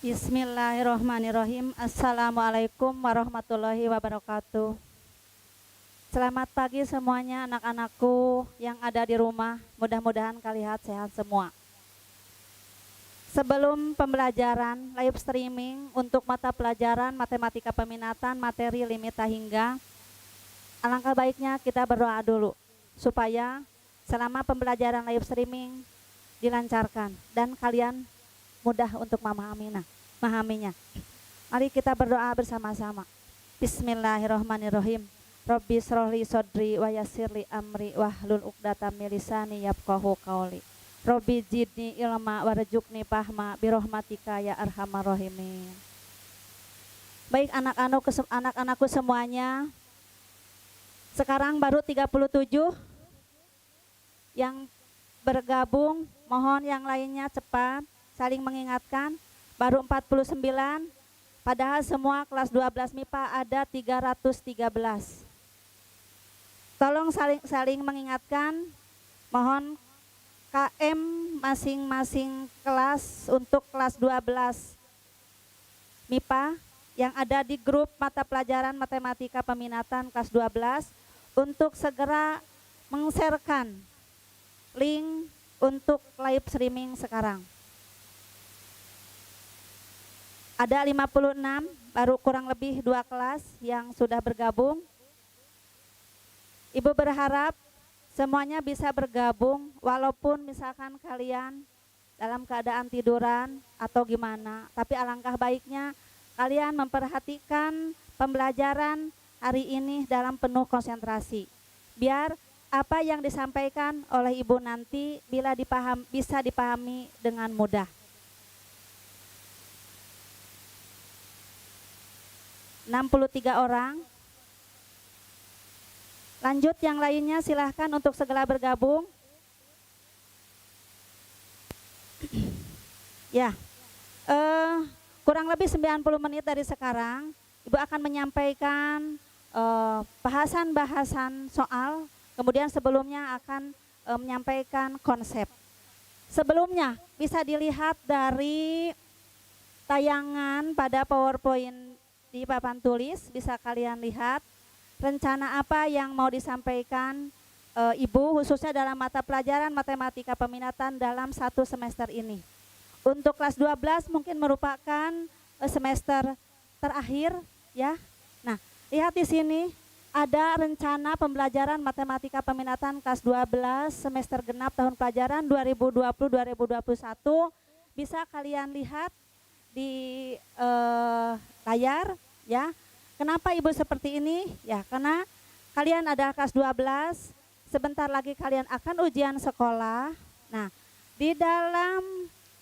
Bismillahirrahmanirrahim. Assalamualaikum warahmatullahi wabarakatuh. Selamat pagi semuanya anak-anakku yang ada di rumah. Mudah-mudahan kalian sehat semua. Sebelum pembelajaran live streaming untuk mata pelajaran matematika peminatan materi limita hingga, alangkah baiknya kita berdoa dulu supaya selama pembelajaran live streaming dilancarkan dan kalian mudah untuk memahaminya. Mari kita berdoa bersama-sama. Bismillahirrahmanirrahim. Rabbi shrahli sodri wa yassirli amri wahlul 'uqdatam min lisani yafqahu qawli. Rabbi zidni ilma warzuqni fahma birahmatika ya arhamar rahimin. Baik anak-anakku semuanya. Sekarang baru 37 yang bergabung, mohon yang lainnya cepat saling mengingatkan. Baru 49, padahal semua kelas 12 MIPA ada 313. Tolong saling mengingatkan, mohon KM masing-masing kelas untuk kelas 12 MIPA yang ada di grup mata pelajaran matematika peminatan kelas 12 untuk segera meng-sharekan link untuk live streaming sekarang. Ada 56, baru kurang lebih 2 kelas yang sudah bergabung. Ibu berharap semuanya bisa bergabung walaupun misalkan kalian dalam keadaan tiduran atau gimana. Tapi alangkah baiknya kalian memperhatikan pembelajaran hari ini dalam penuh konsentrasi. Biar apa yang disampaikan oleh ibu nanti bisa dipahami dengan mudah. 63 orang. Lanjut yang lainnya silahkan untuk segera bergabung. Ya, kurang lebih 90 menit dari sekarang Ibu akan menyampaikan bahasan-bahasan soal. Kemudian sebelumnya akan menyampaikan konsep. Sebelumnya bisa dilihat dari tayangan pada PowerPoint di papan tulis, bisa kalian lihat rencana apa yang mau disampaikan Ibu khususnya dalam mata pelajaran matematika peminatan dalam 1 semester ini. Untuk kelas 12 mungkin merupakan semester terakhir ya. Nah, lihat di sini ada rencana pembelajaran matematika peminatan kelas 12 semester genap tahun pelajaran 2020-2021. Bisa kalian lihat di layar ya. Kenapa Ibu seperti ini? Ya, karena kalian ada kelas 12, sebentar lagi kalian akan ujian sekolah. Nah, di dalam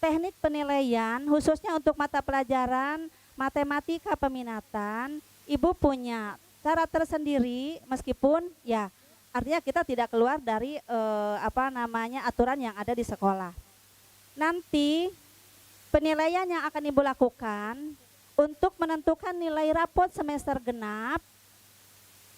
teknik penilaian khususnya untuk mata pelajaran matematika peminatan, Ibu punya cara tersendiri meskipun ya artinya kita tidak keluar dari aturan yang ada di sekolah. Nanti penilaian yang akan Ibu lakukan untuk menentukan nilai rapot semester genap,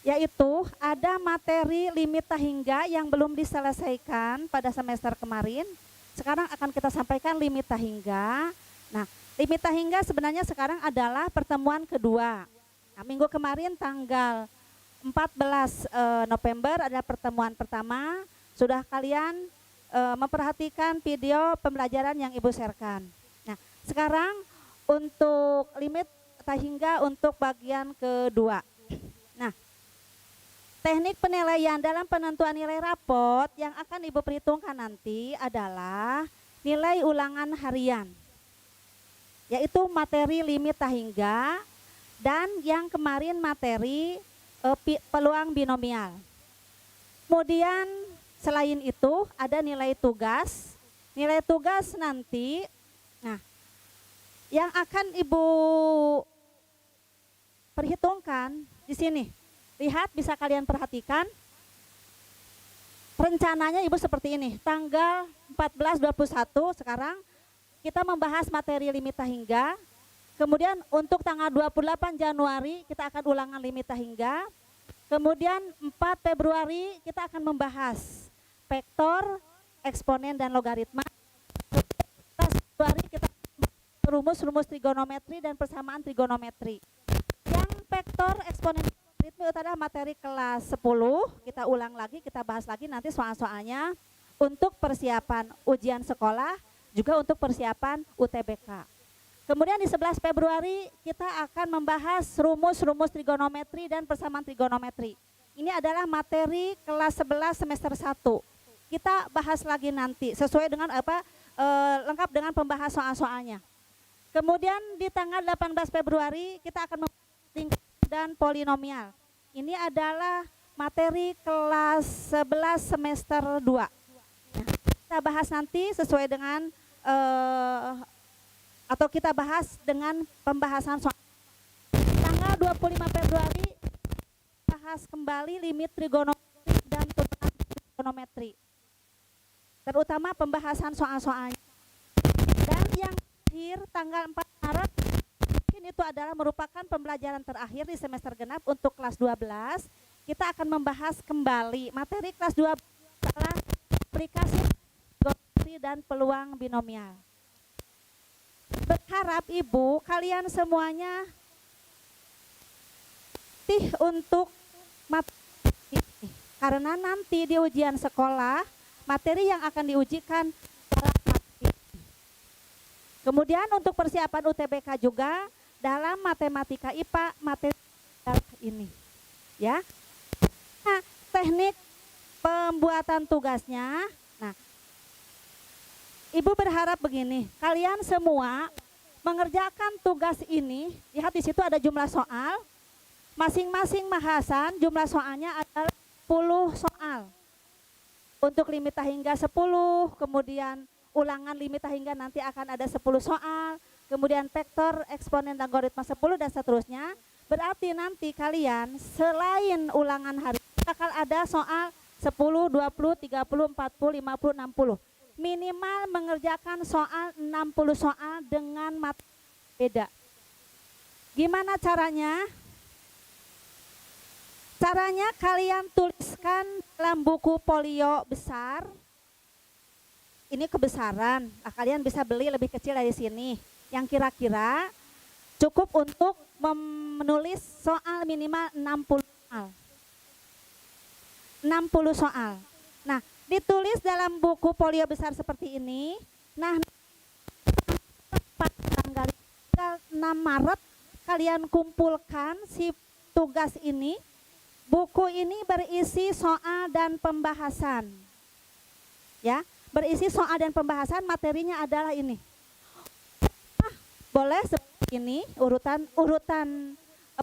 yaitu ada materi limita hingga yang belum diselesaikan pada semester kemarin. Sekarang akan kita sampaikan limita hingga. Nah, limita hingga sebenarnya sekarang adalah pertemuan kedua. Nah, minggu kemarin tanggal 14 November adalah pertemuan pertama. Sudah kalian memperhatikan video pembelajaran yang Ibu sharekan. Nah, sekarang untuk limit hingga untuk bagian kedua. Nah, teknik penilaian dalam penentuan nilai rapot yang akan Ibu perhitungkan nanti adalah nilai ulangan harian, yaitu materi limit hingga dan yang kemarin materi peluang binomial. Kemudian selain itu ada nilai tugas. Nilai tugas nanti, nah, yang akan Ibu perhitungkan di sini. Lihat, bisa kalian perhatikan. Rencananya Ibu seperti ini. Tanggal 14-21 sekarang kita membahas materi limita hingga. Kemudian untuk tanggal 28 Januari kita akan ulangan limita hingga. Kemudian 4 Februari kita akan membahas vektor, eksponen dan logaritma. 14 Februari kita rumus-rumus trigonometri dan persamaan trigonometri. Yang vektor eksponen itu adalah materi kelas 10. Kita ulang lagi, kita bahas lagi nanti soal-soalnya untuk persiapan ujian sekolah, juga untuk persiapan UTBK. Kemudian di 11 Februari kita akan membahas rumus-rumus trigonometri dan persamaan trigonometri. Ini adalah materi kelas 11 semester 1. Kita bahas lagi nanti sesuai dengan lengkap dengan pembahas soal-soalnya. Kemudian di tanggal 18 Februari kita akan membahas tingkat dan polinomial. Ini adalah materi kelas 11 semester 2. Nah, kita bahas nanti sesuai dengan atau kita bahas dengan pembahasan soal. Tanggal 25 Februari bahas kembali limit trigonometri dan turunan trigonometri. Terutama pembahasan soal-soalnya. Dan yang terakhir tanggal 4 Maret mungkin itu adalah merupakan pembelajaran terakhir di semester genap untuk kelas 12. Kita akan membahas kembali materi kelas 12 adalah aplikasi trigonometri dan peluang binomial. Berharap Ibu kalian semuanya untuk materi ini, karena nanti di ujian sekolah materi yang akan diujikan adalah matematika. Kemudian untuk persiapan UTBK juga dalam matematika IPA materi ini, ya. Nah, teknik pembuatan tugasnya. Nah, Ibu berharap begini, kalian semua mengerjakan tugas ini. Lihat di situ ada jumlah soal. Masing-masing bahasan jumlah soalnya adalah 10 soal. Untuk limita hingga 10, kemudian ulangan limita hingga nanti akan ada 10 soal, kemudian vektor, eksponen, logaritma 10 dan seterusnya. Berarti nanti kalian selain ulangan hari akan ada soal 10, 20, 30, 40, 50, 60. Minimal mengerjakan soal 60 soal dengan materi beda. Gimana caranya? Caranya kalian tuliskan dalam buku folio besar. Ini kebesaran. Nah, kalian bisa beli lebih kecil dari sini. Yang kira-kira cukup untuk menulis soal minimal 60 soal. 60 soal. Nah, ditulis dalam buku folio besar seperti ini. Nah, tanggal 6 Maret kalian kumpulkan si tugas ini. Buku ini berisi soal dan pembahasan. Ya, berisi soal dan pembahasan, materinya adalah ini. Boleh seperti ini urutan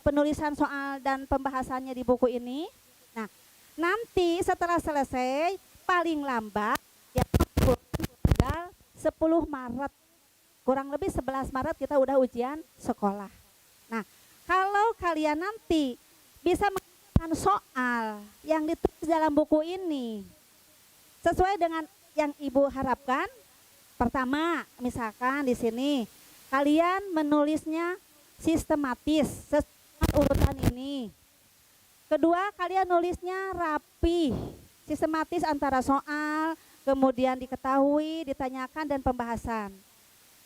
penulisan soal dan pembahasannya di buku ini. Nah, nanti setelah selesai paling lambat ya tanggal 10 Maret. Kurang lebih 11 Maret kita udah ujian sekolah. Nah, kalau kalian nanti bisa mengerjakan soal yang ditulis dalam buku ini sesuai dengan yang Ibu harapkan. Pertama, misalkan di sini kalian menulisnya sistematis sesuai urutan ini. Kedua, kalian nulisnya rapi, sistematis antara soal, kemudian diketahui, ditanyakan, dan pembahasan.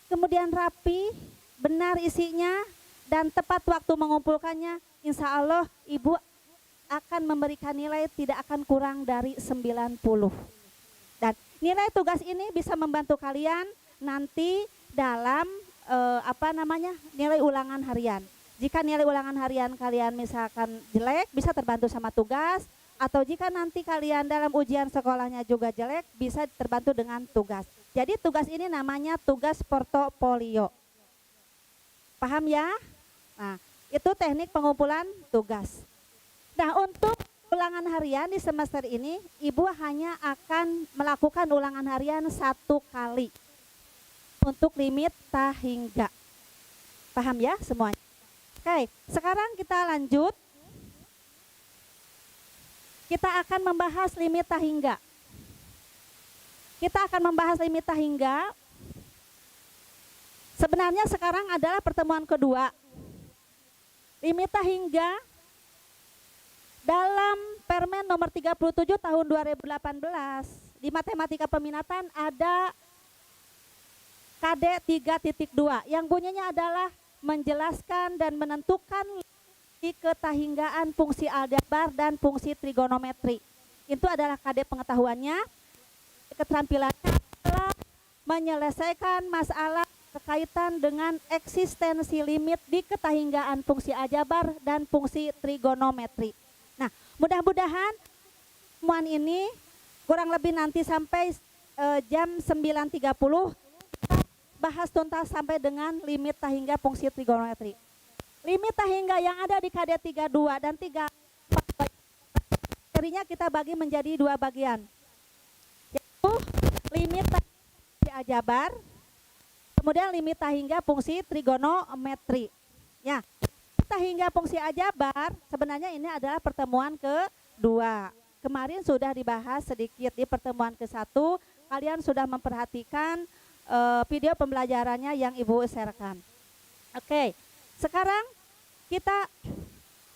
Kemudian rapi, benar isinya, dan tepat waktu mengumpulkannya, insya Allah Ibu akan memberikan nilai tidak akan kurang dari 90. Dan nilai tugas ini bisa membantu kalian nanti dalam nilai ulangan harian. Jika nilai ulangan harian kalian misalkan jelek, bisa terbantu sama tugas. Atau jika nanti kalian dalam ujian sekolahnya juga jelek, bisa terbantu dengan tugas. Jadi tugas ini namanya tugas portofolio. Paham ya? Nah, itu teknik pengumpulan tugas. Nah, untuk ulangan harian di semester ini, Ibu hanya akan melakukan ulangan harian 1 kali. Untuk limit hingga. Paham ya semuanya? Oke, sekarang kita lanjut. Kita akan membahas limit hingga. Kita akan membahas limit hingga. Sebenarnya sekarang adalah pertemuan kedua. Limit hingga dalam Permen nomor 37 tahun 2018 di matematika peminatan ada KD 3.2 yang bunyinya adalah menjelaskan dan menentukan ketahinggaan fungsi aljabar dan fungsi trigonometri. Itu adalah KD pengetahuannya. Keterampilannya adalah menyelesaikan masalah berkaitan dengan eksistensi limit di ketahinggaan fungsi aljabar dan fungsi trigonometri. Nah, mudah-mudahan temuan ini kurang lebih nanti sampai jam 9.30 kita bahas tuntas sampai dengan limit tahingga fungsi trigonometri. Limit tahingga yang ada di KD 32 dan 34 materinya kita bagi menjadi dua bagian, yaitu limit fungsi aljabar, kemudian limit tahingga fungsi trigonometri. Ya, tahingga fungsi aljabar sebenarnya ini adalah pertemuan kedua. Kemarin sudah dibahas sedikit di pertemuan ke-1. Kalian sudah memperhatikan video pembelajarannya yang Ibu sharekan. Oke. Sekarang kita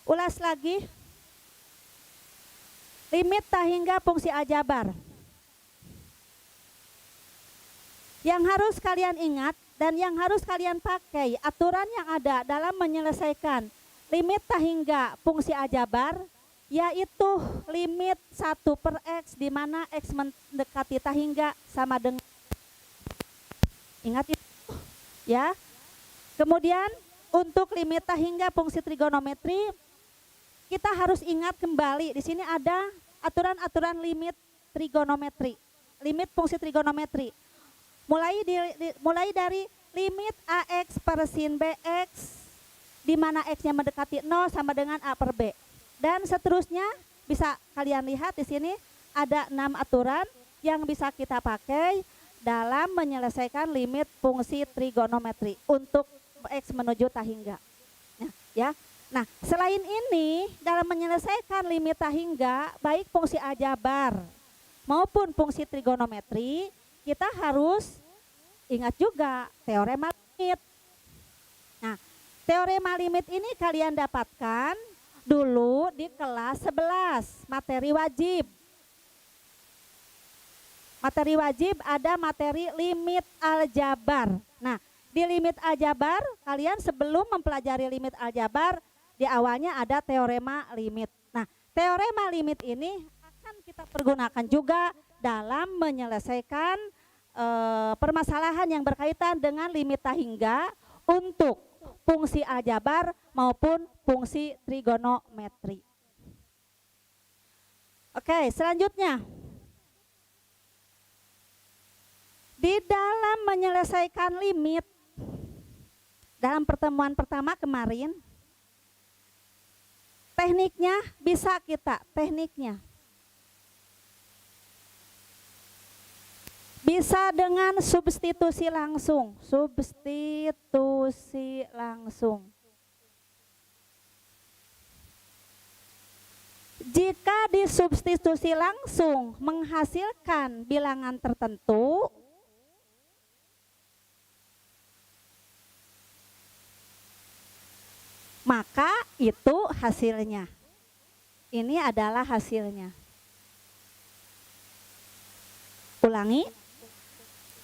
ulas lagi limit tahingga fungsi aljabar. Yang harus kalian ingat dan yang harus kalian pakai aturan yang ada dalam menyelesaikan limit tahingga fungsi aljabar, yaitu limit 1/x di mana x mendekati tahingga sama dengan, ingat itu ya. Kemudian untuk limit tahingga fungsi trigonometri, kita harus ingat kembali di sini ada aturan-aturan limit trigonometri, limit fungsi trigonometri. Mulai dari limit AX per sin BX di mana X-nya mendekati 0 sama dengan A per B. Dan seterusnya bisa kalian lihat di sini ada 6 aturan yang bisa kita pakai dalam menyelesaikan limit fungsi trigonometri untuk X menuju tahingga. Nah, ya. Nah, selain ini dalam menyelesaikan limit tahingga baik fungsi aljabar maupun fungsi trigonometri, kita harus ingat juga teorema limit. Nah, teorema limit ini kalian dapatkan dulu di kelas 11, materi wajib. Materi wajib ada materi limit aljabar. Nah, di limit aljabar, kalian sebelum mempelajari limit aljabar, di awalnya ada teorema limit. Nah, teorema limit ini akan kita pergunakan juga dalam menyelesaikan permasalahan yang berkaitan dengan limit tahingga untuk fungsi aljabar maupun fungsi trigonometri. Oke, selanjutnya. Di dalam menyelesaikan limit, dalam pertemuan pertama kemarin, tekniknya bisa kita, bisa dengan substitusi langsung, Jika disubstitusi langsung menghasilkan bilangan tertentu, maka itu hasilnya. Ini adalah hasilnya. Ulangi.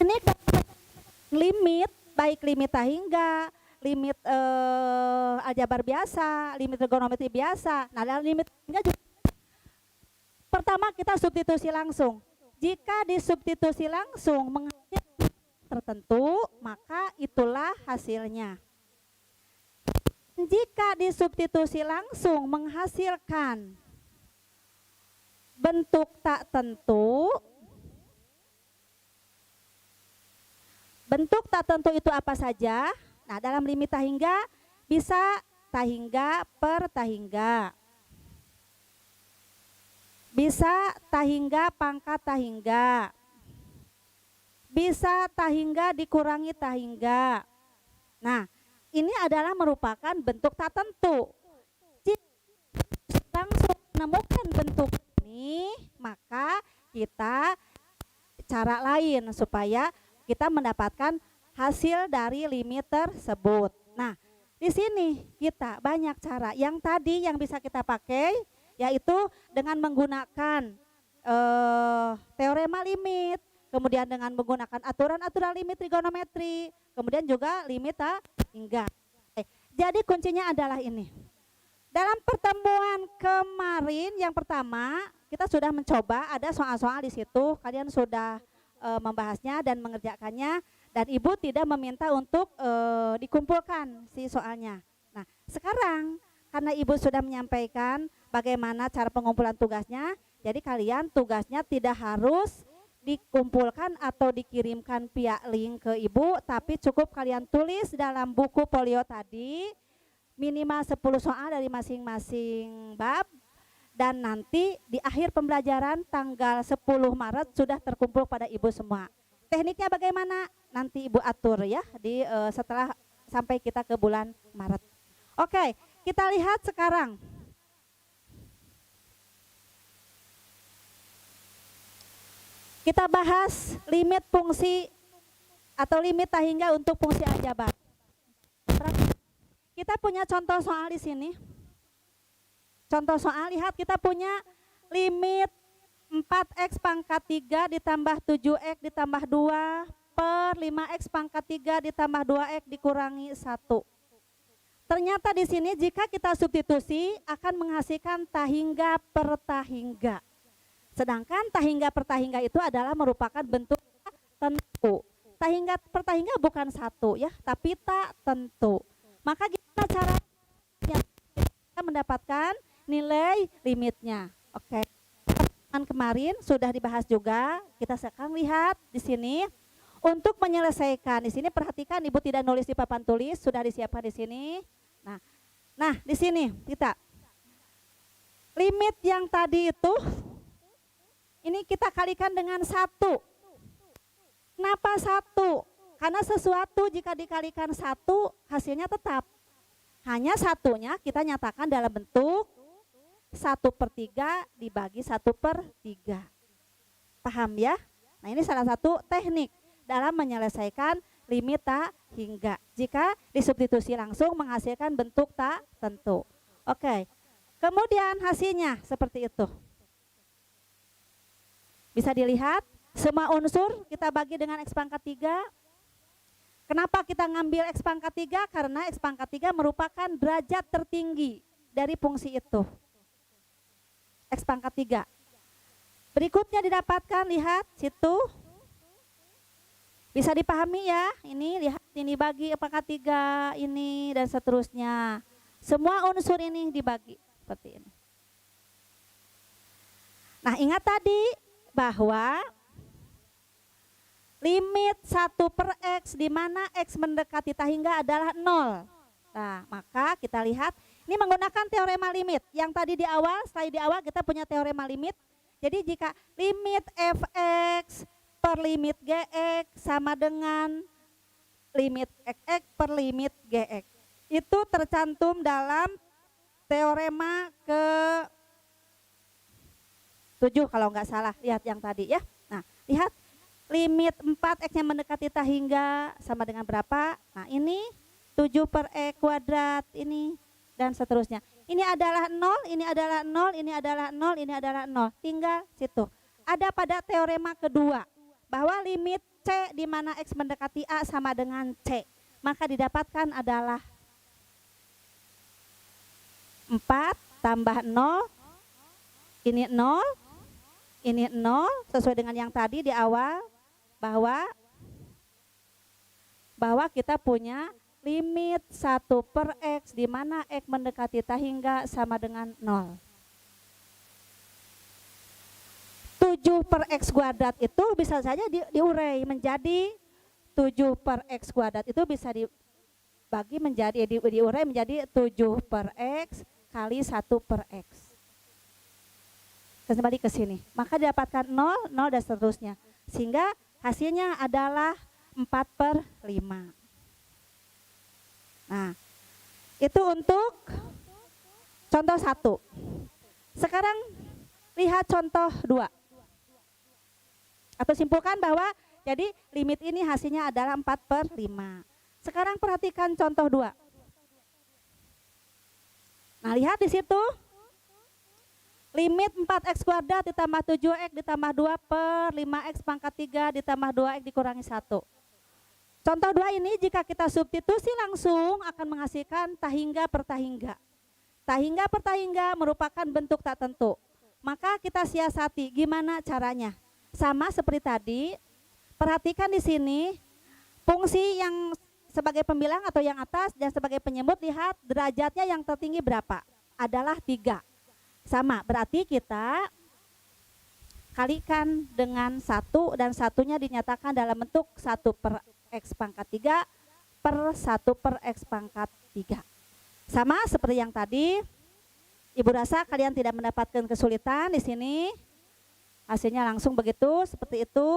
Ini limit, baik limit tahingga, limit aljabar biasa, limit trigonometri biasa. Nah, dalam limit tahingga juga pertama kita substitusi langsung. Jika disubstitusi langsung menghasilkan tertentu, maka itulah hasilnya. Jika disubstitusi langsung menghasilkan bentuk tak tentu, bentuk tak tentu itu apa saja? Nah, dalam limit tahingga bisa tahingga per tahingga, bisa tahingga pangkat tahingga, bisa tahingga dikurangi tahingga. Nah, ini adalah merupakan bentuk tak tentu. Jika langsung menemukan bentuk ini, maka kita cara lain supaya kita mendapatkan hasil dari limit tersebut. Nah, di sini kita banyak cara. Yang tadi yang bisa kita pakai yaitu dengan menggunakan teorema limit, kemudian dengan menggunakan aturan-aturan limit trigonometri, kemudian juga limit hingga. Jadi kuncinya adalah ini. Dalam pertemuan kemarin yang pertama kita sudah mencoba, ada soal-soal di situ, kalian sudah membahasnya dan mengerjakannya, dan ibu tidak meminta untuk dikumpulkan si soalnya. Nah sekarang karena ibu sudah menyampaikan bagaimana cara pengumpulan tugasnya, jadi kalian tugasnya tidak harus dikumpulkan atau dikirimkan via link ke ibu, tapi cukup kalian tulis dalam buku folio tadi minimal 10 soal dari masing-masing bab, dan nanti di akhir pembelajaran tanggal 10 Maret sudah terkumpul pada ibu semua. Tekniknya bagaimana? Nanti ibu atur ya di setelah sampai kita ke bulan Maret. Oke, kita lihat sekarang. Kita bahas limit fungsi atau limit tak hingga untuk fungsi aljabar. Kita punya contoh soal di sini. Contoh soal, lihat kita punya limit 4x pangkat 3 ditambah 7x ditambah 2 per 5x pangkat 3 ditambah 2x dikurangi 1. Ternyata di sini jika kita substitusi akan menghasilkan tahingga per tahingga. Sedangkan tahingga per tahingga itu adalah merupakan bentuk tentu. Tahingga per tahingga bukan satu ya, tapi tak tentu. Maka gimana caranya kita mendapatkan nilai limitnya? Oke. Pertemuan kemarin sudah dibahas juga. Kita sekarang lihat di sini untuk menyelesaikan. Di sini perhatikan ibu tidak nulis di papan tulis, sudah disiapkan di sini. Nah, di sini kita limit yang tadi itu ini kita kalikan dengan 1. Kenapa 1? Karena sesuatu jika dikalikan 1 hasilnya tetap. Hanya satunya kita nyatakan dalam bentuk 1/3 dibagi 1/3. Paham ya? Nah ini salah satu teknik dalam menyelesaikan limit tak hingga. Jika disubstitusi langsung menghasilkan bentuk tak tentu. Oke, kemudian hasilnya seperti itu. Bisa dilihat semua unsur kita bagi dengan X pangkat 3. Kenapa kita ngambil X pangkat 3? Karena X pangkat 3 merupakan derajat tertinggi dari fungsi itu. X pangkat 3. Berikutnya didapatkan, lihat situ. Bisa dipahami ya, ini lihat ini bagi pangkat 3 ini dan seterusnya. Semua unsur ini dibagi seperti ini. Nah ingat tadi bahwa limit 1/x di mana x mendekati tahingga adalah 0. Nah, maka kita lihat ini menggunakan teorema limit. Yang tadi di awal, setelah di awal kita punya teorema limit. Jadi jika limit fx per limit gx sama dengan limit xx per limit gx. Itu tercantum dalam teorema ke-7 kalau nggak salah. Lihat yang tadi ya. Nah, lihat limit 4x yang mendekati tahingga sama dengan berapa? Nah ini 7/x kuadrat ini dan seterusnya. Ini adalah 0, ini adalah 0, ini adalah 0, ini adalah 0. Tinggal situ. Ada pada teorema kedua bahwa limit c di mana x mendekati a sama dengan c. Maka didapatkan adalah 4 tambah 0, ini 0, ini 0 sesuai dengan yang tadi di awal. Bahwa kita punya limit 1/x di mana x mendekati tahingga sama dengan 0. 7/x kuadrat itu bisa saja diurai menjadi 7/x kuadrat itu bisa dibagi menjadi diurai menjadi 7/x kali 1/x. Kembali ke sini. Maka didapatkan 0, 0 dan seterusnya. Sehingga hasilnya adalah 4/5. Nah, itu untuk contoh 1. Sekarang lihat contoh 2. Atau simpulkan bahwa jadi limit ini hasilnya adalah 4/5. Sekarang perhatikan contoh 2. Nah, lihat di situ. Limit 4x kuadrat ditambah 7x ditambah 2 per 5x pangkat 3 ditambah 2x dikurangi 1. Contoh 2 ini jika kita substitusi langsung akan menghasilkan tahingga per tahingga. Tahingga per tahingga merupakan bentuk tak tentu. Maka kita siasati gimana caranya. Sama seperti tadi, perhatikan di sini fungsi yang sebagai pembilang atau yang atas dan sebagai penyebut, lihat derajatnya yang tertinggi berapa? Adalah 3. Sama, berarti kita kalikan dengan 1 dan satunya dinyatakan dalam bentuk 1 per x pangkat 3 per 1 per x pangkat 3. Sama seperti yang tadi, Ibu rasa kalian tidak mendapatkan kesulitan di sini. Hasilnya langsung begitu, seperti itu.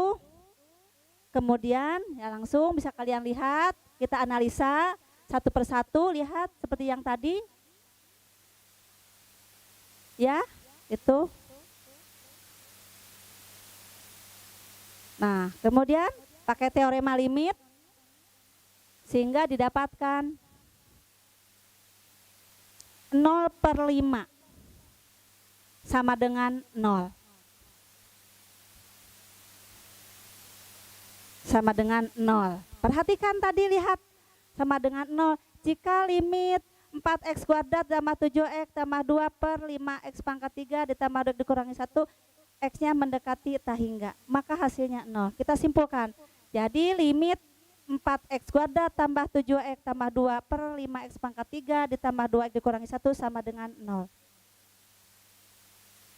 Kemudian ya langsung bisa kalian lihat, kita analisa satu persatu, lihat seperti yang tadi. Ya, itu. Nah, kemudian pakai teorema limit sehingga didapatkan 0 per 5 sama dengan 0. Sama dengan 0. Perhatikan tadi, lihat sama dengan 0. Jika limit 4x kuadrat tambah 7x tambah 2 per 5x pangkat 3 ditambah 2 dikurangi 1, x-nya mendekati tahingga, maka hasilnya 0. Kita simpulkan, jadi limit 4x kuadrat tambah 7x tambah 2 per 5x pangkat 3 ditambah 2x dikurangi 1 sama dengan 0.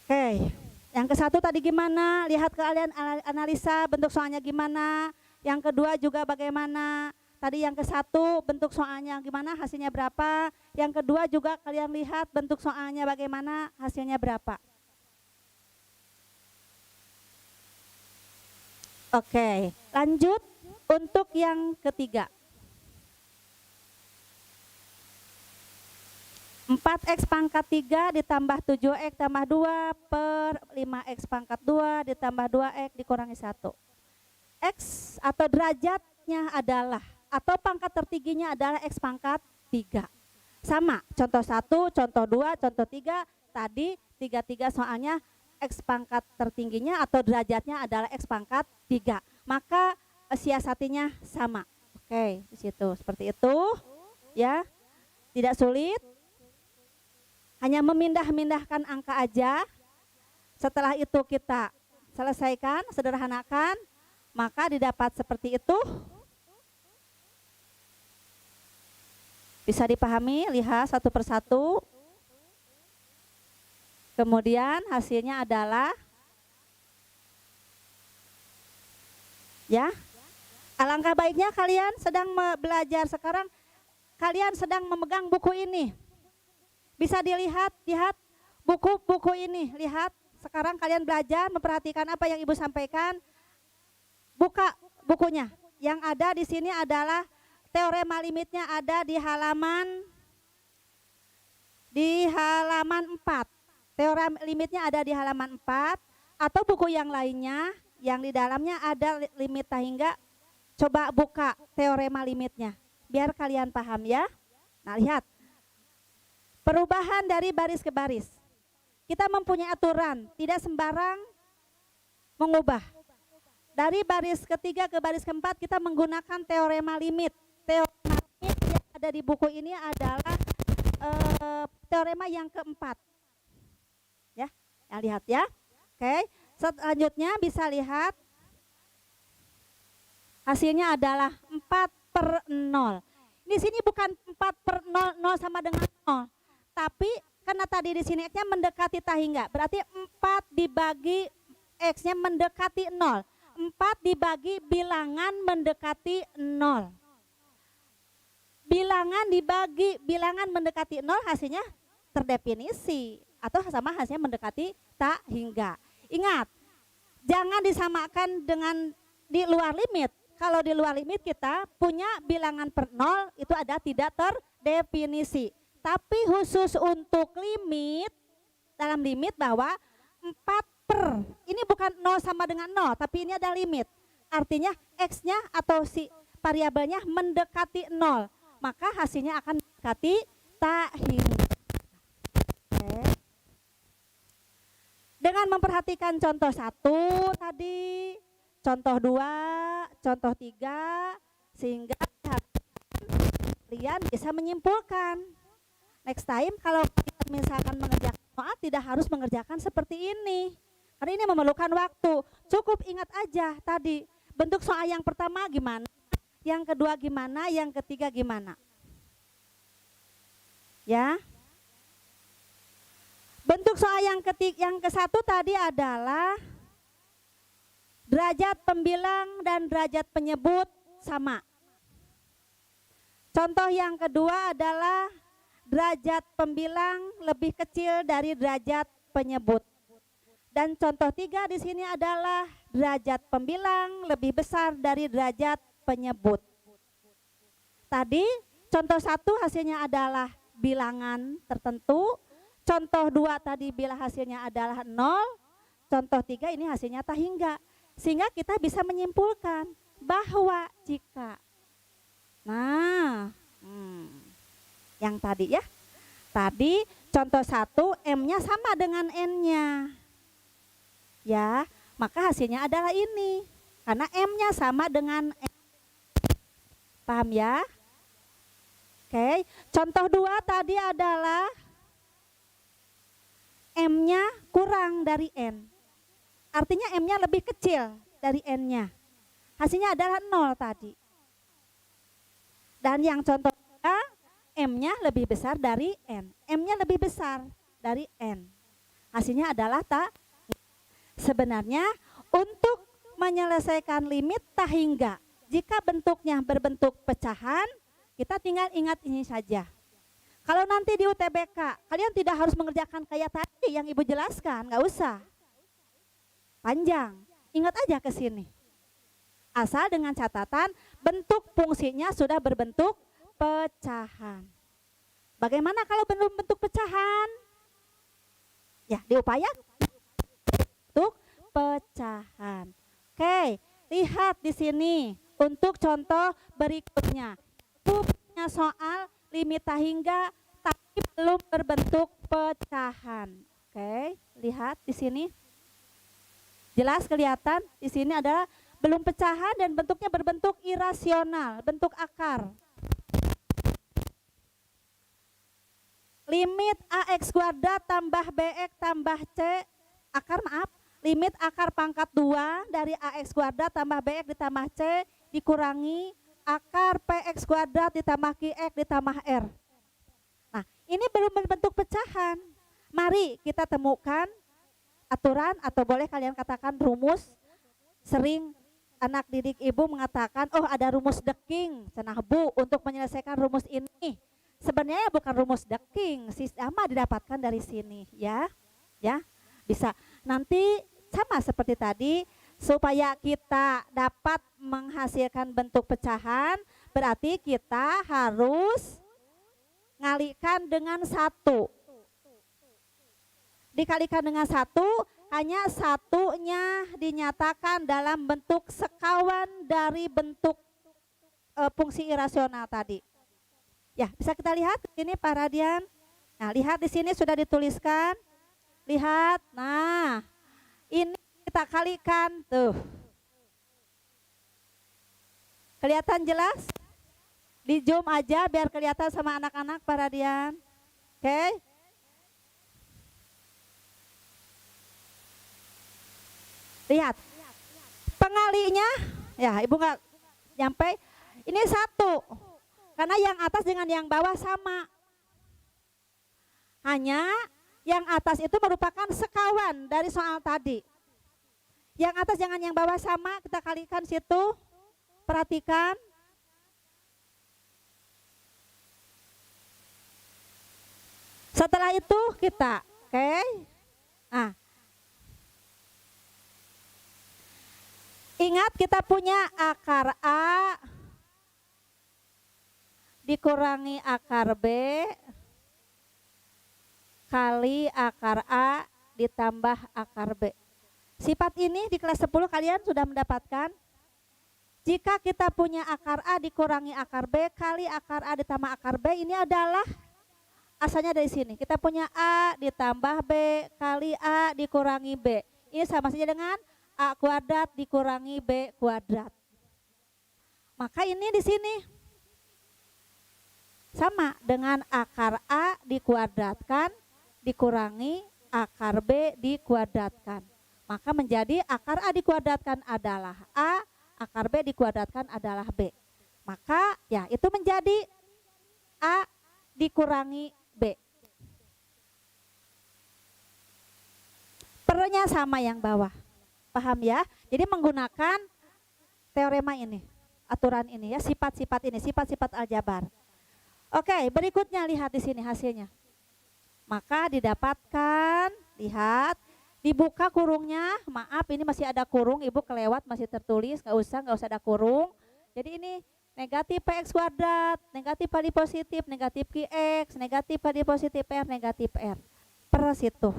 Oke, yang ke satu tadi gimana? Lihat kalian analisa bentuk soalnya gimana. Yang kedua juga bagaimana. Tadi yang ke satu bentuk soalnya gimana, hasilnya berapa. Yang kedua juga kalian lihat bentuk soalnya bagaimana, hasilnya berapa. Oke, lanjut untuk yang ketiga. 4x pangkat 3 ditambah 7x tambah 2 per 5x pangkat 2 ditambah 2x dikurangi 1. X atau derajatnya adalah, atau pangkat tertingginya adalah x pangkat 3. Sama, contoh 1, contoh 2, contoh 3, tadi 3 soalnya x pangkat tertingginya atau derajatnya adalah x pangkat 3. Maka siasatinya sama. Oke, di situ seperti itu. Ya. Tidak sulit. Hanya memindah-mindahkan angka aja. Setelah itu kita selesaikan, sederhanakan, maka didapat seperti itu. Bisa dipahami, lihat satu persatu. Kemudian hasilnya adalah, ya, alangkah baiknya kalian sedang belajar sekarang, kalian sedang memegang buku ini. Bisa dilihat, lihat buku-buku ini, lihat. Sekarang kalian belajar memperhatikan apa yang Ibu sampaikan. Buka bukunya. Yang ada di sini adalah teorema limitnya, ada di halaman 4. Teorema limitnya ada di halaman 4, atau buku yang lainnya yang di dalamnya ada limit tahingga. Coba buka teorema limitnya biar kalian paham ya. Nah, lihat. Perubahan dari baris ke baris. Kita mempunyai aturan, tidak sembarang mengubah. Dari baris ketiga ke baris keempat kita menggunakan teorema limit. Teorema limit yang ada di buku ini adalah teorema yang keempat. Ya, lihat ya. Oke, selanjutnya bisa lihat hasilnya adalah 4 per 0. Di sini bukan 4 per 0, 0 sama dengan 0. Tapi karena tadi di sini X-nya mendekati tahingga, berarti 4 dibagi X-nya mendekati 0. 4 dibagi bilangan mendekati 0. Bilangan dibagi bilangan mendekati 0 hasilnya terdefinisi atau sama hasilnya mendekati tahingga. Ingat, jangan disamakan dengan di luar limit. Kalau di luar limit kita punya bilangan per 0 itu ada tidak terdefinisi. Tapi khusus untuk limit, dalam limit bahwa 4 per, ini bukan 0 sama dengan 0, tapi ini ada limit. Artinya X-nya atau si variabelnya mendekati 0, maka hasilnya akan mendekati tahingga. Oke. Dengan memperhatikan contoh 1 tadi, contoh 2, contoh 3, sehingga kalian bisa menyimpulkan. Next time kalau kita misalkan mengerjakan soal, tidak harus mengerjakan seperti ini. Karena ini memerlukan waktu. Cukup ingat aja tadi, bentuk soal yang pertama gimana, yang kedua gimana, yang ketiga gimana. Ya. Bentuk soal yang ke-1 tadi adalah derajat pembilang dan derajat penyebut sama. Contoh yang kedua adalah derajat pembilang lebih kecil dari derajat penyebut. Dan contoh 3 di sini adalah derajat pembilang lebih besar dari derajat penyebut. Tadi contoh 1 hasilnya adalah bilangan tertentu. Contoh 2 tadi bila hasilnya adalah 0. Contoh 3 ini hasilnya tak hingga. Sehingga kita bisa menyimpulkan bahwa jika yang tadi ya. Tadi contoh 1 M-nya sama dengan N-nya. Ya, maka hasilnya adalah ini. Karena M-nya sama dengan N. Paham ya? Oke, contoh 2 tadi adalah M-nya kurang dari N. Artinya M-nya lebih kecil dari N-nya. Hasilnya adalah 0 tadi. Dan yang contoh 3, M-nya lebih besar dari N. M-nya lebih besar dari N. Hasilnya adalah tak. Sebenarnya untuk menyelesaikan limit tak hingga, jika bentuknya berbentuk pecahan, kita tinggal ingat ini saja. Kalau nanti di UTBK, kalian tidak harus mengerjakan kayak tadi yang Ibu jelaskan, nggak usah. Panjang, ingat aja ke sini. Asal dengan catatan bentuk fungsinya sudah berbentuk pecahan. Bagaimana kalau belum bentuk pecahan? Ya, diupayakan bentuk pecahan. Oke, lihat di sini untuk contoh berikutnya. Itu punya soal limit tak hingga tapi belum berbentuk pecahan. Oke, lihat di sini. Jelas kelihatan di sini adalah belum pecahan dan bentuknya berbentuk irasional, bentuk akar. Limit AX kuadrat tambah BX tambah C, limit akar pangkat 2 dari AX kuadrat tambah BX ditambah C dikurangi akar PX kuadrat ditambah QX ditambah R. Nah, ini belum berbentuk pecahan. Mari kita temukan aturan atau boleh kalian katakan rumus. Sering anak didik Ibu mengatakan, oh ada rumus deking, cenah Bu untuk menyelesaikan rumus ini. Sebenarnya bukan rumus deking, sama didapatkan dari sini ya. Ya, bisa. Nanti sama seperti tadi, supaya kita dapat menghasilkan bentuk pecahan, berarti kita harus ngalikan dengan 1. Dikalikan dengan 1, hanya 1-nya dinyatakan dalam bentuk sekawan dari bentuk fungsi irasional tadi. Ya, bisa kita lihat ini Pak Radian. Nah, lihat di sini sudah dituliskan. Lihat, nah ini kita kalikan tuh. Kelihatan jelas? Di zoom aja biar kelihatan sama anak-anak Pak Radian. Oke? Lihat. Pengalinya, ya Ibu nggak nyampe. Ini 1. Karena yang atas dengan yang bawah sama. Hanya yang atas itu merupakan sekawan dari soal tadi. Yang atas dengan yang bawah sama, kita kalikan situ. Perhatikan. Setelah itu kita, oke. Nah, ingat kita punya akar A dikurangi akar B kali akar A ditambah akar B. Sifat ini di kelas 10 kalian sudah mendapatkan. Jika kita punya akar A dikurangi akar B kali akar A ditambah akar B, ini adalah asalnya dari sini. Kita punya A ditambah B kali A dikurangi B. Ini sama saja dengan A kuadrat dikurangi B kuadrat. Maka ini di sini sama dengan akar A dikuadratkan dikurangi akar B dikuadratkan. Maka menjadi akar A dikuadratkan adalah A, akar B dikuadratkan adalah B. Maka ya itu menjadi A dikurangi B. Pernya sama yang bawah. Paham ya? Jadi menggunakan teorema ini, aturan ini ya, sifat-sifat ini, sifat-sifat aljabar. Oke, berikutnya lihat di sini hasilnya. Maka didapatkan, lihat, dibuka kurungnya, maaf ini masih ada kurung, Ibu kelewat masih tertulis, nggak usah ada kurung. Jadi ini negatif PX kuadrat, negatif kali positif, negatif QX, negatif kali positif R, negatif R. Per situ.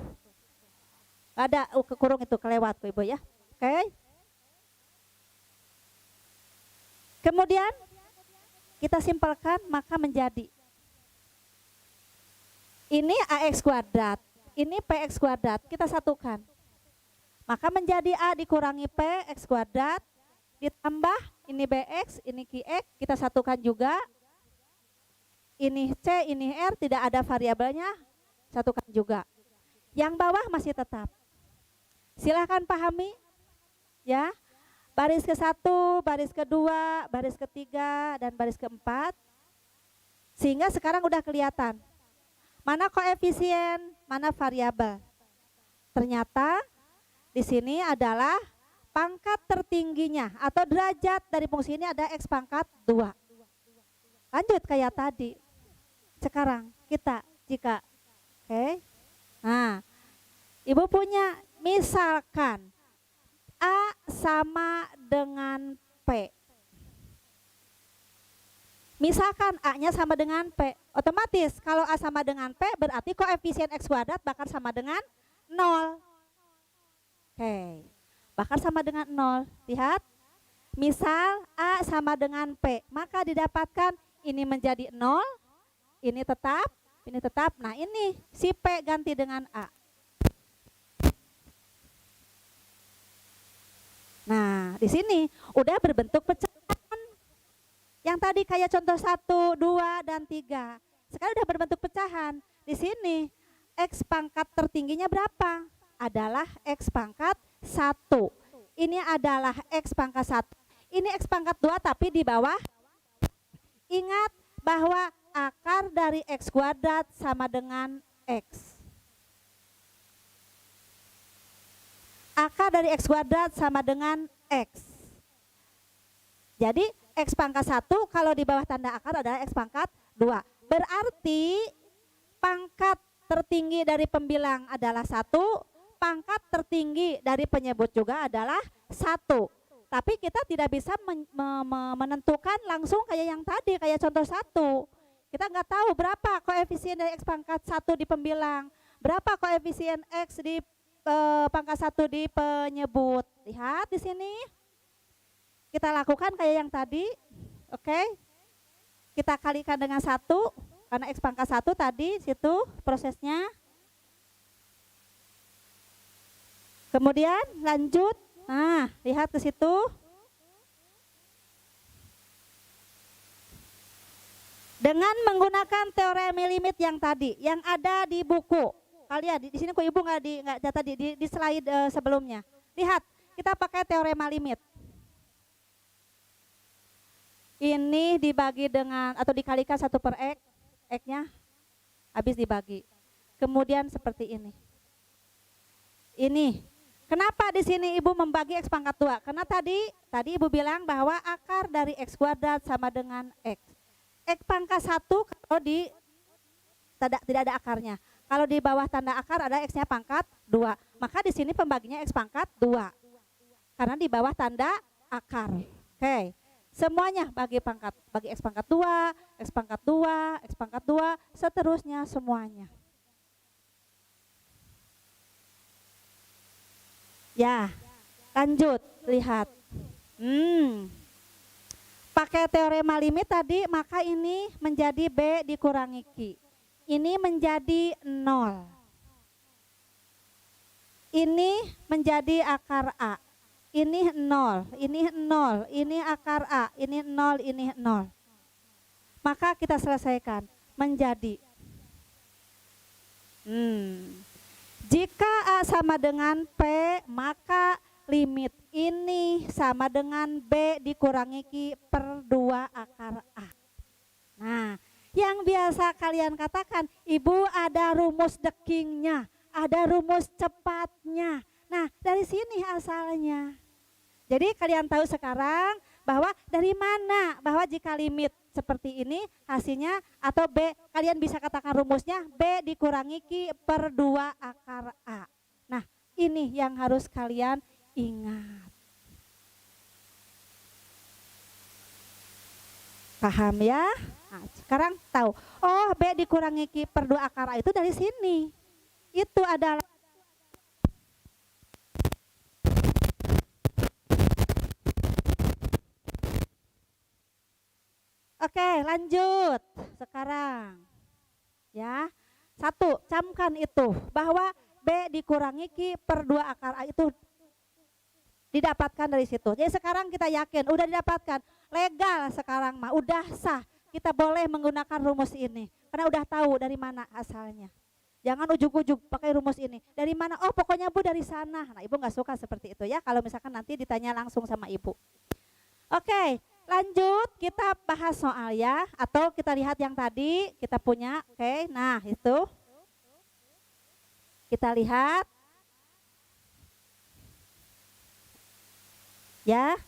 Ada kurung itu kelewat Ibu ya. Oke. Kemudian kita simpelkan maka menjadi. Ini AX kuadrat, ini PX kuadrat, kita satukan. Maka menjadi A dikurangi P X kuadrat ditambah ini BX, ini QX, kita satukan juga. Ini C, ini R, tidak ada variabelnya, satukan juga. Yang bawah masih tetap. Silahkan pahami, ya. Baris ke-1, baris kedua, baris ketiga, dan baris keempat. Sehingga sekarang udah kelihatan. Mana koefisien, mana variabel. Ternyata di sini adalah pangkat tertingginya atau derajat dari fungsi ini ada X pangkat 2. Lanjut kayak tadi. Sekarang kita jika oke. Nah, Ibu punya misalkan A sama dengan P. Misalkan A-nya sama dengan P, otomatis kalau A sama dengan P berarti koefisien X kuadrat bakal sama dengan 0. Oke, bakal sama dengan 0. Lihat, misal A sama dengan P, maka didapatkan ini menjadi 0, ini tetap, ini tetap. Nah ini si P ganti dengan A. Nah di sini udah berbentuk pecahan. Yang tadi kayak contoh 1, 2, dan 3. Sekarang udah berbentuk pecahan. Di sini X pangkat tertingginya berapa? Adalah X pangkat 1. Ini adalah X pangkat 1. Ini X pangkat 2 tapi di bawah. Ingat bahwa akar dari X kuadrat sama dengan X. Akar dari X kuadrat sama dengan X. Jadi X pangkat 1 kalau di bawah tanda akar adalah X pangkat 2. Berarti pangkat tertinggi dari pembilang adalah 1, pangkat tertinggi dari penyebut juga adalah 1. Tapi kita tidak bisa menentukan langsung kayak yang tadi, kayak contoh 1. Kita nggak tahu berapa koefisien dari X pangkat 1 di pembilang, berapa koefisien X di pangkat 1 di penyebut. Lihat di sini. Kita lakukan kayak yang tadi. Oke. Kita kalikan dengan 1 karena X pangkat 1 tadi situ prosesnya. Kemudian lanjut. Nah, lihat ke situ. Dengan menggunakan teorema limit yang tadi, yang ada di buku. Kalian di sini kok Ibu nggak data di slide sebelumnya. Lihat, kita pakai teorema limit. Ini dibagi dengan atau dikalikan 1 per X, X-nya habis dibagi. Kemudian seperti ini. Ini. Kenapa di sini Ibu membagi X pangkat 2? Karena tadi Ibu bilang bahwa akar dari X kuadrat sama dengan X. X pangkat 1 kalau tidak ada akarnya. Kalau di bawah tanda akar ada X-nya pangkat 2. Maka di sini pembaginya X pangkat 2. Karena di bawah tanda akar. Oke. Semuanya bagi X pangkat 2, X pangkat 2, X pangkat 2, seterusnya semuanya. Ya, lanjut, lihat. Pakai teorema limit tadi, maka ini menjadi B dikurangi Q. ini menjadi 0. Ini menjadi akar A. Ini 0, ini 0, ini akar A, ini 0, ini 0. Maka kita selesaikan menjadi. Jika A sama dengan P, maka limit ini sama dengan B dikurangi Q per 2 akar A. Nah, yang biasa kalian katakan, Ibu ada rumus dekingnya, ada rumus cepatnya. Nah, dari sini asalnya. Jadi kalian tahu sekarang bahwa dari mana, bahwa jika limit seperti ini hasilnya, atau B, kalian bisa katakan rumusnya B dikurangi Q per 2 akar A. Nah, ini yang harus kalian ingat. Paham ya? Nah, sekarang tahu, oh B dikurangi Q per 2 akar A itu dari sini. Itu adalah oke, lanjut sekarang. Ya. 1, camkan itu bahwa B dikurangi Q per 2 akar A itu didapatkan dari situ. Jadi sekarang kita yakin udah didapatkan. Legal sekarang mah udah sah. Kita boleh menggunakan rumus ini karena udah tahu dari mana asalnya. Jangan ujuk-ujuk pakai rumus ini. Dari mana? Oh, pokoknya Bu dari sana. Nah, Ibu nggak suka seperti itu ya. Kalau misalkan nanti ditanya langsung sama Ibu. Oke, lanjut kita bahas soal ya. Atau kita lihat yang tadi kita punya. Oke, nah itu. Kita lihat. Ya.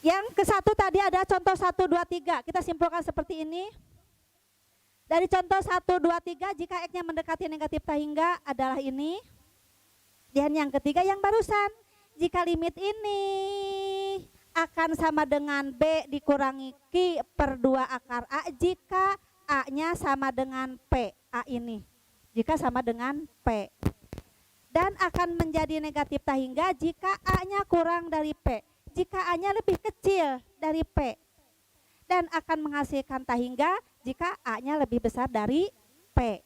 Yang ke satu tadi ada contoh 1, 2, 3. Kita simpulkan seperti ini. Dari contoh 1, 2, 3, jika X-nya mendekati negatif tahingga adalah ini. Dan yang ketiga yang barusan, jika limit ini akan sama dengan B dikurangi Q per 2 akar A jika A-nya sama dengan P, A ini. Jika sama dengan P. Dan akan menjadi negatif tahingga jika A-nya kurang dari P. Jika A-nya lebih kecil dari P. Dan akan menghasilkan tahingga jika A-nya lebih besar dari P.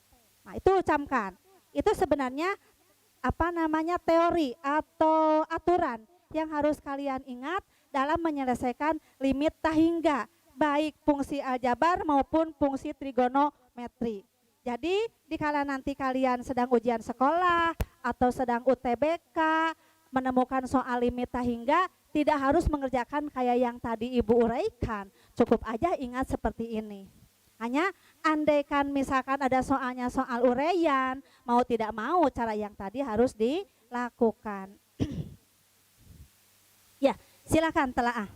Nah, itu camkan. Itu sebenarnya apa namanya teori atau aturan yang harus kalian ingat dalam menyelesaikan limit tahingga, baik fungsi aljabar maupun fungsi trigonometri. Jadi dikala nanti kalian sedang ujian sekolah atau sedang UTBK menemukan soal limit tahingga, tidak harus mengerjakan kayak yang tadi Ibu uraikan. Cukup aja ingat seperti ini. Hanya andaikan misalkan ada soalnya soal uraian, mau tidak mau cara yang tadi harus dilakukan. Ya, silakan telaah.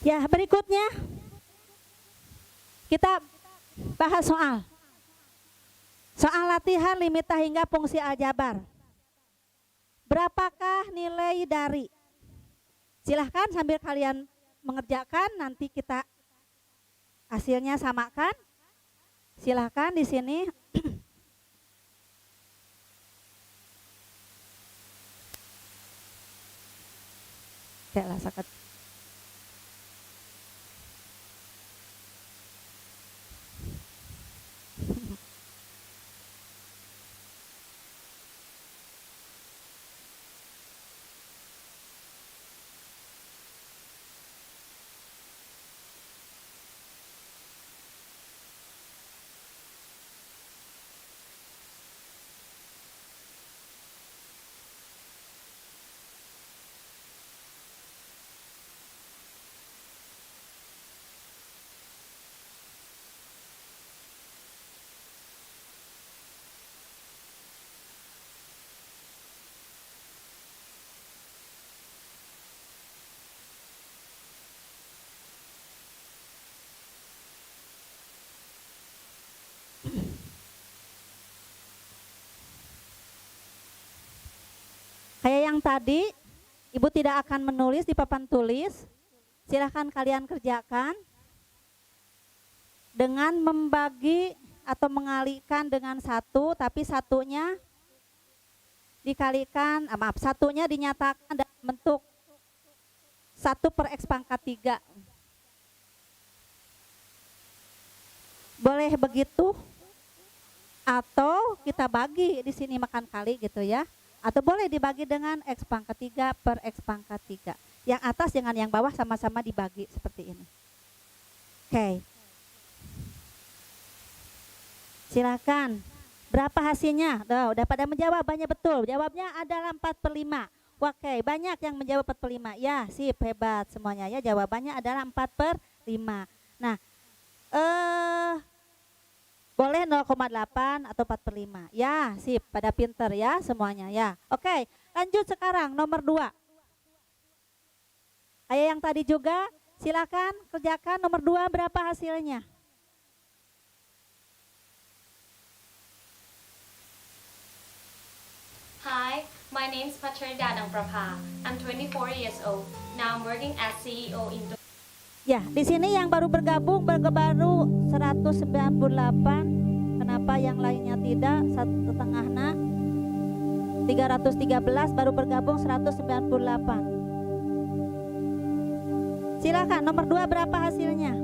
Ya, berikutnya kita bahas soal latihan limit tahingga fungsi aljabar. Berapakah nilai dari? Silahkan sambil kalian mengerjakan, nanti kita hasilnya samakan. Silahkan di sini. Kayak lah sakit. Kayak yang tadi, Ibu tidak akan menulis di papan tulis. Silahkan kalian kerjakan dengan membagi atau mengalikan dengan satu, tapi satunya dikalikan, maaf, satunya dinyatakan dalam bentuk 1/x⁻3. Boleh begitu? Atau kita bagi di sini makan kali gitu ya. Atau boleh dibagi dengan x⁻3/x⁻3. Yang atas dengan yang bawah sama-sama dibagi seperti ini. Oke. Silakan. Berapa hasilnya? Udah pada menjawab, banyak betul. Jawabnya adalah 4/5. Oke, banyak yang menjawab 4/5. Ya, sip, hebat semuanya ya. Jawabannya adalah 4/5. Nah, boleh 0,8 atau 4/5. Ya, sip, pada pinter ya semuanya ya. Oke, lanjut sekarang nomor 2. Kayak yang tadi juga, silakan kerjakan nomor 2 berapa hasilnya? Hi, my name is Patricia Danang Prabha. I'm 24 years old. Now I'm working as CEO in Ya, di sini yang baru bergabung baru 198. Kenapa yang lainnya tidak? 1,5 313 baru bergabung 198. Silakan nomor 2 berapa hasilnya?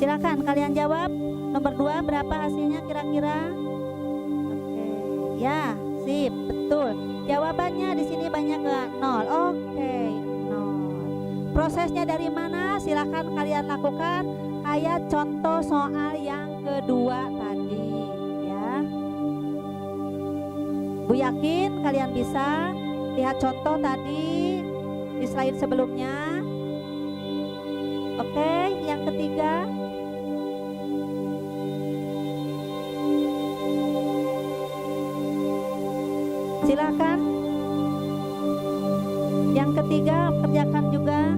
Silakan kalian jawab. Nomor 2 berapa hasilnya kira-kira? Oke, ya, sip, betul. Jawabannya di sini banyak ke 0. Oke, 0. Prosesnya dari mana? Silakan kalian lakukan kayak contoh soal yang kedua tadi, ya. Bu yakin kalian bisa lihat contoh tadi di slide sebelumnya. Oke, yang ketiga. Silakan. Yang ketiga kerjakan juga.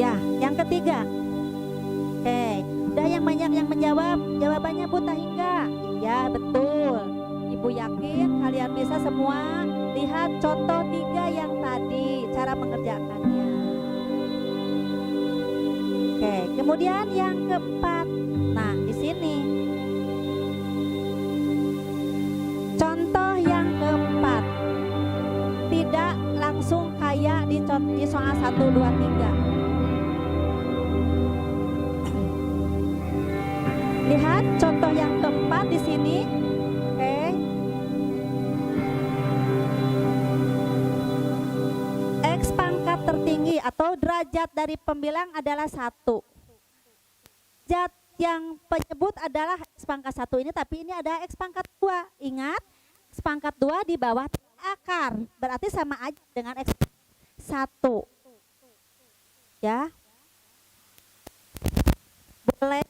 Ya, yang ketiga. Oke, udah yang banyak yang menjawab. Jawabannya Bu Tahingga. Iya, betul. Ibu yakin kalian bisa semua. Lihat contoh 3 yang tadi, cara mengerjakannya. Oke, kemudian yang keempat. Nah, di sini. Contoh yang keempat. Tidak langsung kayak di soal 1, 2, 3. Lihat contoh yang keempat di sini. Oke. X pangkat tertinggi atau derajat dari pembilang adalah 1. Derajat yang penyebut adalah X pangkat 1 ini, tapi ini ada X pangkat 2. Ingat, X pangkat 2 di bawah akar. Berarti sama aja dengan X 1. Ya. Boleh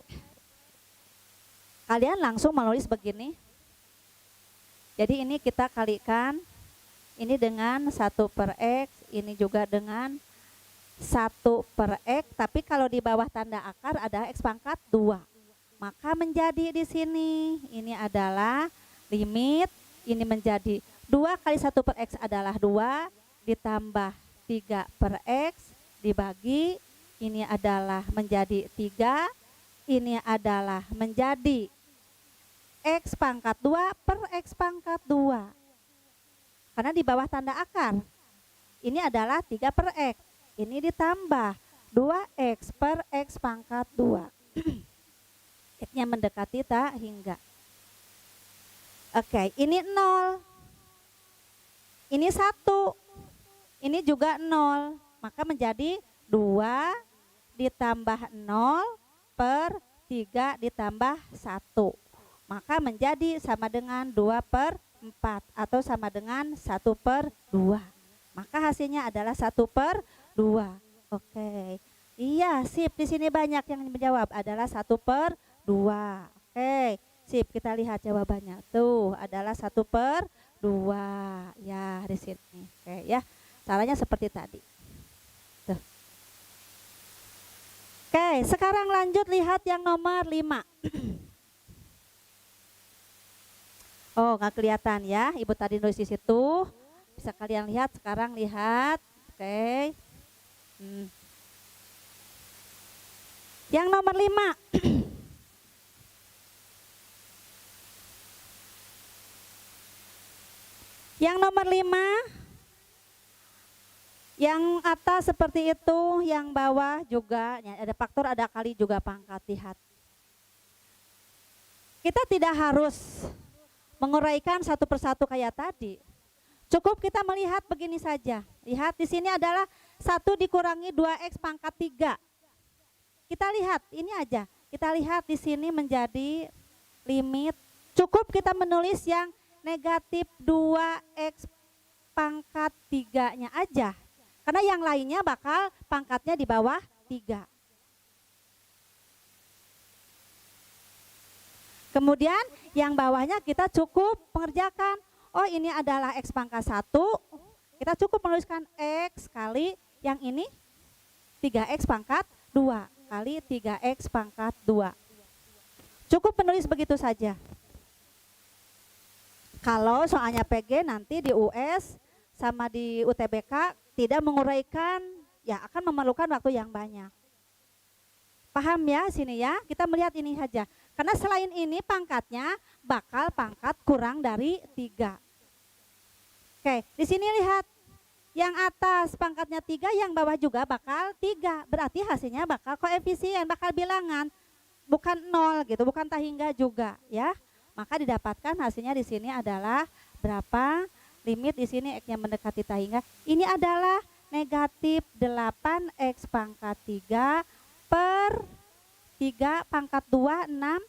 kalian langsung menulis begini. Jadi ini kita kalikan ini dengan 1/X, ini juga dengan 1/X, tapi kalau di bawah tanda akar ada X pangkat 2. Maka menjadi di sini ini adalah limit, ini menjadi 2 kali 1/X adalah 2 ditambah 3/X dibagi ini adalah menjadi 3, ini adalah menjadi X pangkat 2 per X pangkat 2. Karena di bawah tanda akar. Ini adalah 3/X. Ini ditambah 2X per X pangkat 2. X-nya mendekati tak hingga. Oke, ini 0. Ini 1. Ini juga 0. Maka menjadi 2 ditambah 0 per 3 ditambah 1. Maka menjadi sama dengan 2/4 atau sama dengan 1/2. Maka hasilnya adalah 1/2. Oke. Iya, sip. Di sini banyak yang menjawab adalah 1/2. Oke, sip. Kita lihat jawabannya. Tuh, adalah 1/2. Ya, di sini. Oke, ya. Caranya seperti tadi. Tuh. Oke, sekarang lanjut lihat yang nomor 5. Oh, nggak kelihatan ya. Ibu tadi nulis di situ. Bisa kalian lihat, sekarang lihat. Oke. Yang nomor 5. Yang nomor 5. Yang atas seperti itu, yang bawah juga ada faktor, ada kali juga pangkat. Lihat. Kita tidak harus menguraikan satu persatu kayak tadi. Cukup kita melihat begini saja. Lihat di sini adalah 1 dikurangi 2x pangkat 3. Kita lihat ini aja. Kita lihat di sini menjadi limit. Cukup kita menulis yang negatif 2x pangkat 3-nya aja. Karena yang lainnya bakal pangkatnya di bawah 3. Kemudian yang bawahnya kita cukup mengerjakan. Oh, ini adalah x pangkat 1. Kita cukup menuliskan x kali yang ini 3x pangkat 2 kali 3x pangkat 2. Cukup menulis begitu saja. Kalau soalnya PG nanti di US sama di UTBK tidak menguraikan, ya akan memerlukan waktu yang banyak. Paham ya sini ya? Kita melihat ini saja. Karena selain ini pangkatnya bakal pangkat kurang dari 3. Oke, di sini lihat. Yang atas pangkatnya 3, yang bawah juga bakal 3. Berarti hasilnya bakal koefisien, bakal bilangan. Bukan 0 gitu, bukan tahingga juga ya. Maka didapatkan hasilnya di sini adalah berapa? Limit di sini x-nya mendekati tahingga. Ini adalah negatif 8x pangkat 3 per 3 pangkat 2, 6.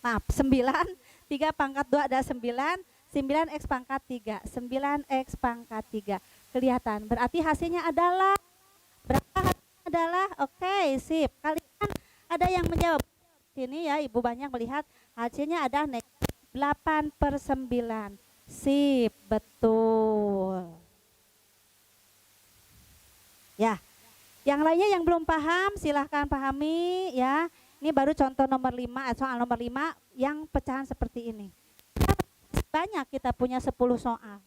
Maaf, 9. 3 pangkat 2 ada 9. 9x pangkat 3. 9x pangkat 3. Kelihatan. Berarti hasilnya adalah berapa hasilnya adalah? Oke, sip. Kalian ada yang menjawab? Sini ya, Ibu banyak melihat hasilnya ada negatif 8/9. Sip, betul. Ya, yang lainnya yang belum paham silahkan pahami ya. Ini baru contoh nomor 5, soal nomor 5 yang pecahan seperti ini. Banyak kita punya 10 soal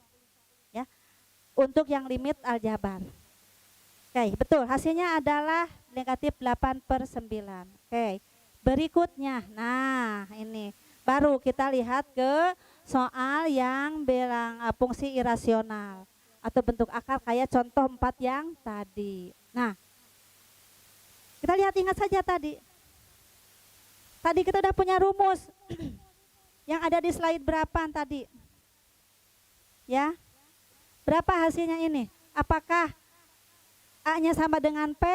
ya untuk yang limit aljabar. Oke, betul, hasilnya adalah negatif 8/9. Oke, berikutnya, nah ini baru kita lihat ke soal yang bilang fungsi irasional atau bentuk akar kayak contoh 4 yang tadi. Nah, kita lihat, ingat saja tadi kita udah punya rumus yang ada di slide berapa tadi ya. Berapa hasilnya ini? Apakah A-nya sama dengan P?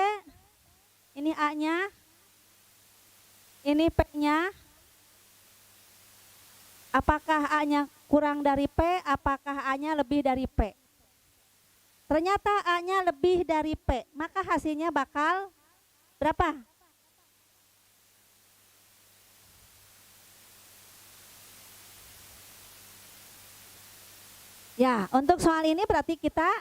Ini A-nya, ini P-nya. Apakah A-nya kurang dari P? Apakah A-nya lebih dari P? Ternyata A-nya lebih dari P, maka hasilnya bakal berapa? Ya, untuk soal ini berarti kita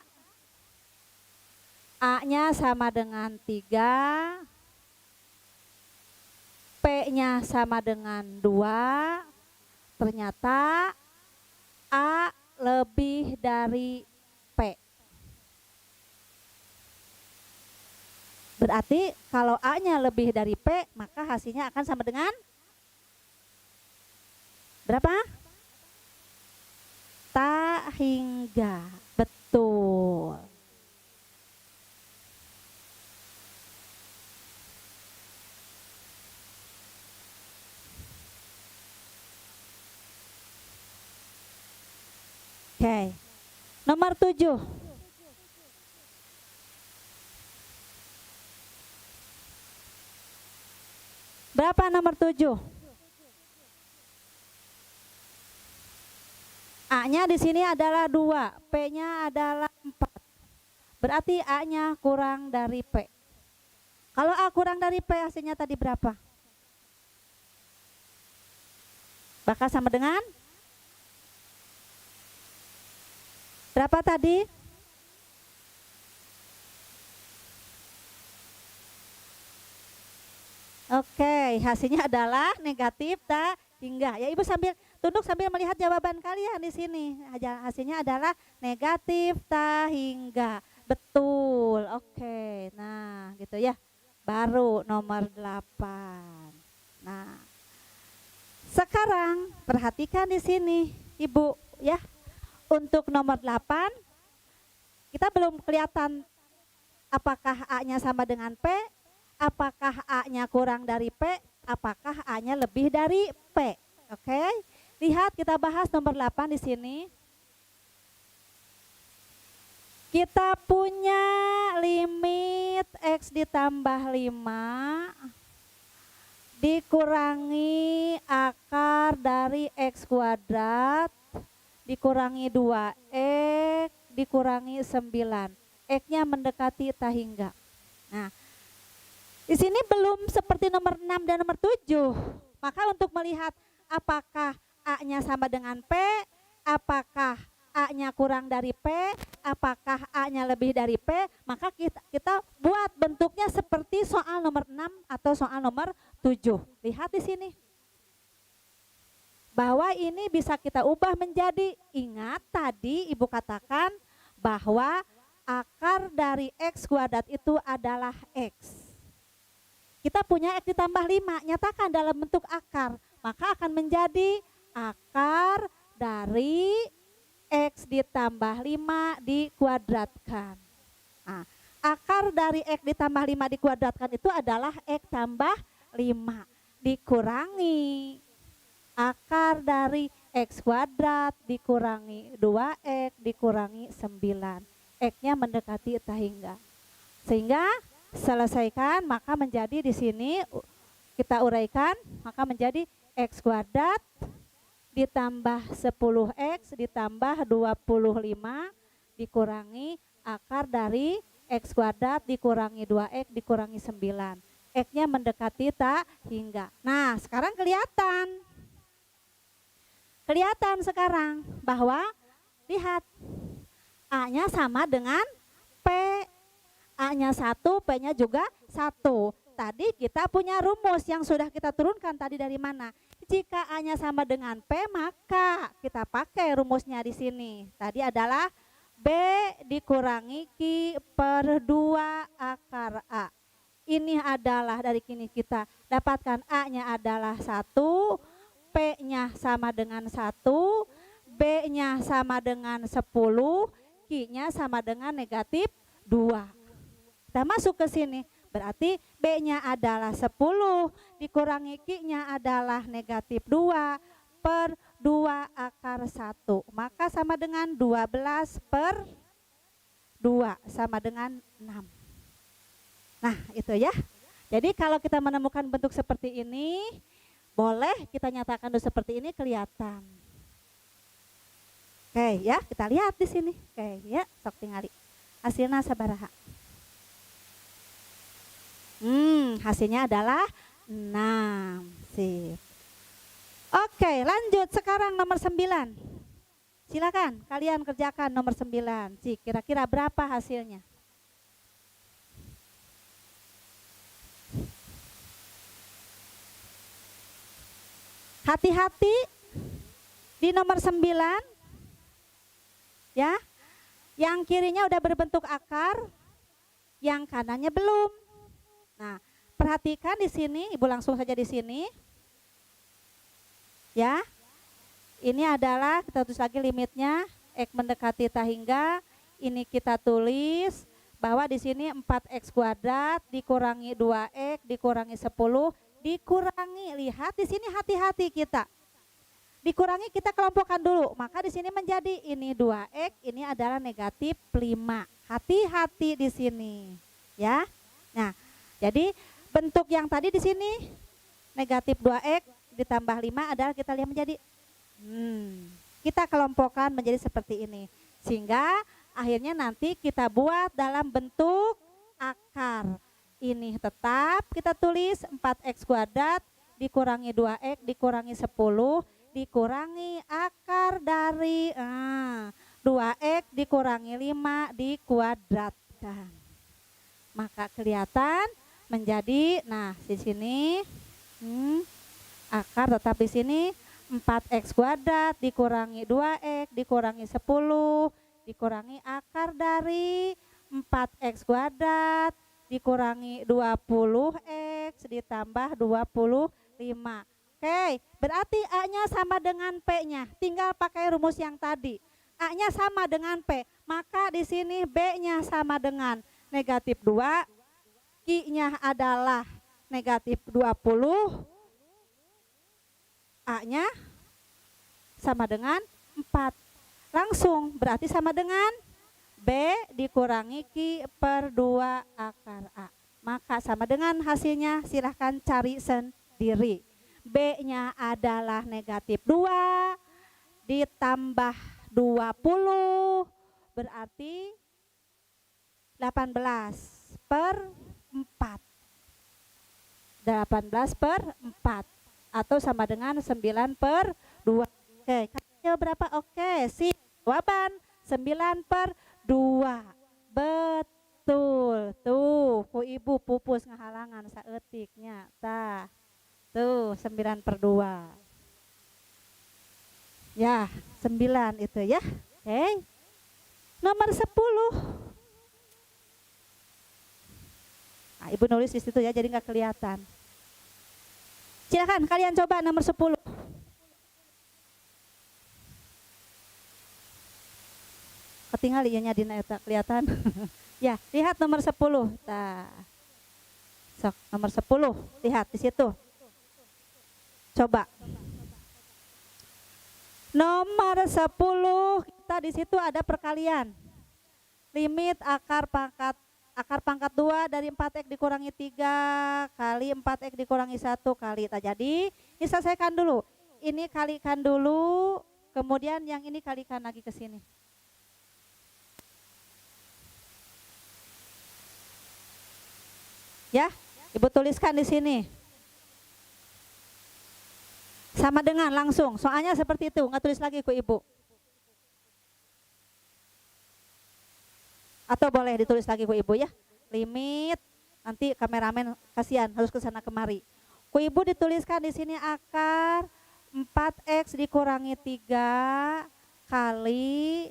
A-nya sama dengan 3, P-nya sama dengan 2, ternyata A lebih dari P. Berarti kalau A-nya lebih dari P, maka hasilnya akan sama dengan berapa? Tahingga. Betul. Oke. Nomor 7. Berapa nomor 7? A-nya di sini adalah 2, P-nya adalah 4. Berarti A-nya kurang dari P. Kalau A kurang dari P, hasilnya tadi berapa? Bakal sama dengan berapa tadi? Oke, hasilnya adalah negatif tak hingga. Ya Ibu sambil tunduk sambil melihat jawaban kalian di sini. Hasilnya adalah negatif tak hingga. Betul. Oke. Nah, gitu ya. Baru nomor 8. Nah, sekarang perhatikan di sini, Ibu ya. Untuk nomor 8 kita belum kelihatan apakah A-nya sama dengan P, apakah A-nya kurang dari P, apakah A-nya lebih dari P. Oke. Lihat kita bahas nomor 8 di sini. Kita punya limit X ditambah 5 dikurangi akar dari X kuadrat dikurangi 2X dikurangi 9. X-nya mendekati tak hingga. Nah, di sini belum seperti nomor 6 dan nomor 7. Maka untuk melihat apakah A-nya sama dengan P, apakah A-nya kurang dari P, apakah A-nya lebih dari P, maka kita buat bentuknya seperti soal nomor 6 atau soal nomor 7. Lihat di sini. Bahwa ini bisa kita ubah menjadi, ingat tadi Ibu katakan bahwa akar dari X kuadrat itu adalah X. Kita punya X ditambah 5, nyatakan dalam bentuk akar. Maka akan menjadi akar dari X ditambah 5 dikuadratkan. Nah, akar dari X ditambah 5 dikuadratkan itu adalah X tambah 5 dikurangi akar dari X kuadrat dikurangi 2X dikurangi 9. X-nya mendekati tak hingga. Sehingga selesaikan maka menjadi di sini kita uraikan maka menjadi X kuadrat ditambah 10X ditambah 25 dikurangi akar dari X kuadrat dikurangi 2X dikurangi 9. X-nya mendekati tak hingga. Nah, sekarang kelihatan sekarang bahwa lihat A-nya sama dengan P. A-nya 1, P-nya juga 1. Tadi kita punya rumus yang sudah kita turunkan tadi dari mana? Jika A-nya sama dengan P, maka kita pakai rumusnya di sini. Tadi adalah B dikurangi Q per 2 akar A. Ini adalah dari kini kita dapatkan A-nya adalah 1, P-nya sama dengan 1, B-nya sama dengan 10, Q-nya sama dengan negatif 2. Kita masuk ke sini, berarti B-nya adalah 10, dikurangi Q-nya adalah negatif 2 per 2 akar 1. Maka sama dengan 12 per 2, sama dengan 6. Nah, itu ya. Jadi kalau kita menemukan bentuk seperti ini, boleh kita nyatakan dulu seperti ini kelihatan. Oke ya, kita lihat di sini. Oke ya, sok tingali. Hasilnya sabaraha. Hasilnya adalah 6. Sip. Oke, lanjut sekarang nomor 9. Silakan kalian kerjakan nomor 9. Cik, kira-kira berapa hasilnya? Hati-hati di nomor 9 ya. Yang kirinya udah berbentuk akar, yang kanannya belum. Nah, perhatikan di sini, Ibu langsung saja di sini. Ya. Ini adalah kita tulis lagi limitnya X mendekati tak hingga. Ini kita tulis bahwa di sini 4X kuadrat dikurangi 2X dikurangi 10 dikurangi, lihat di sini hati-hati kita. Dikurangi kita kelompokkan dulu, maka di sini menjadi ini 2X, ini adalah negatif 5. Hati-hati di sini, ya. Nah, jadi bentuk yang tadi di sini negatif 2X ditambah 5 adalah kita lihat menjadi kita kelompokkan menjadi seperti ini. Sehingga akhirnya nanti kita buat dalam bentuk akar. Ini tetap kita tulis 4X kuadrat dikurangi 2X dikurangi 10 dikurangi akar dari 2X dikurangi 5 dikuadratkan. Maka kelihatan menjadi, nah di sini akar tetap di sini 4x kuadrat dikurangi 2x dikurangi 10 dikurangi akar dari 4x kuadrat dikurangi 20x ditambah 25. Oke, berarti A-nya sama dengan P-nya. Tinggal pakai rumus yang tadi. A-nya sama dengan P, maka di sini B-nya sama dengan negatif 2, Q-nya adalah negatif 20, A-nya sama dengan 4. Langsung berarti sama dengan B dikurangi Q per 2 akar A. Maka sama dengan hasilnya, silahkan cari sendiri. B-nya adalah negatif 2 ditambah 20 berarti 18 per 4. 18 per 4 atau sama dengan 9 per 2. Oke, hasilnya berapa? Oke, sip. Jawaban 9 per 2. Betul. Tuh, ku ibu pupus ngahalangan saeutiknya. Tah. Tuh, 9 per 2. Ya, 9 itu ya. Oke. Nomor 10. Nah, ibu nulis di situ ya, jadi nggak kelihatan. Silakan kalian coba nomor 10. Ketinggal ianya dina eta kelihatan. Ya, lihat nomor 10. Tah. Sok, nomor 10. Lihat di situ. Coba. Nomor 10 kita di situ ada perkalian. Limit akar pangkat 2 dari 4x dikurangi 3 kali 4x dikurangi 1 kali. Jadi ini selesaikan dulu. Ini kalikan dulu, kemudian yang ini kalikan lagi ke sini. Ya, ibu tuliskan di sini. Sama dengan langsung, soalnya seperti itu, nggak tulis lagi ku ibu. Atau boleh ditulis lagi ku ibu ya. Limit, nanti kameramen kasihan harus ke sana kemari. Ku ibu dituliskan di sini akar 4x dikurangi 3 kali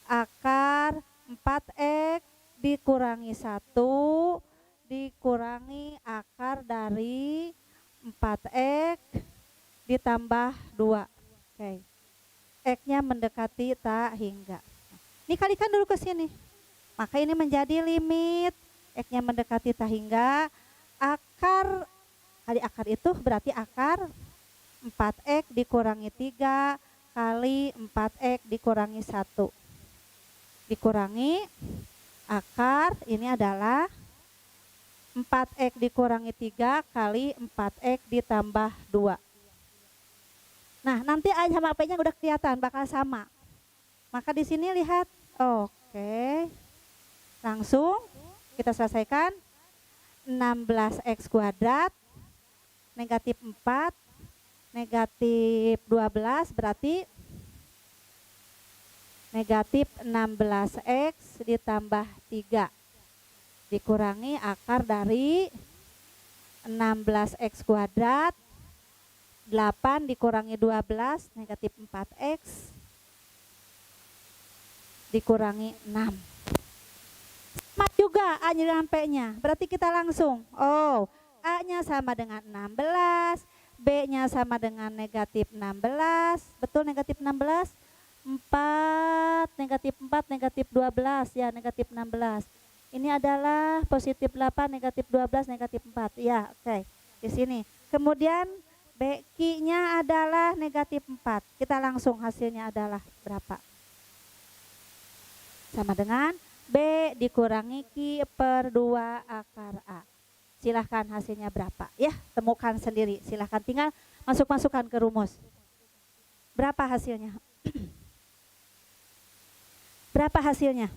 akar 4x dikurangi 1 dikurangi akar dari 4x ditambah 2. Oke. X-nya mendekati tak hingga. Ini kalikan dulu ke sini. Maka ini menjadi limit X-nya mendekati tak hingga akar kali akar itu berarti akar 4x dikurangi 3 kali 4x dikurangi 1 dikurangi akar ini adalah 4x dikurangi 3 kali 4x ditambah 2. Nah, nanti A sama P-nya udah kelihatan bakal sama. Maka di sini lihat, oke. Langsung kita selesaikan 16x kuadrat negatif 4 negatif 12 berarti negatif 16x ditambah 3 dikurangi akar dari 16x kuadrat 8 dikurangi 12 negatif 4x dikurangi 6. Sama juga A dengan P-nya. Berarti kita langsung. A-nya sama dengan 16, B-nya sama dengan negatif 16. Betul negatif 16? 4, negatif 4, negatif 12 ya negatif 16. Ini adalah positif 8, negatif 12, negatif 4. Ya, oke. Di sini. Kemudian Q-nya adalah negatif 4. Kita langsung hasilnya adalah berapa? Sama dengan B dikurangi Q per 2 akar A. Silahkan hasilnya berapa? Ya, temukan sendiri. Silahkan tinggal masukkan ke rumus. Berapa hasilnya? Berapa hasilnya?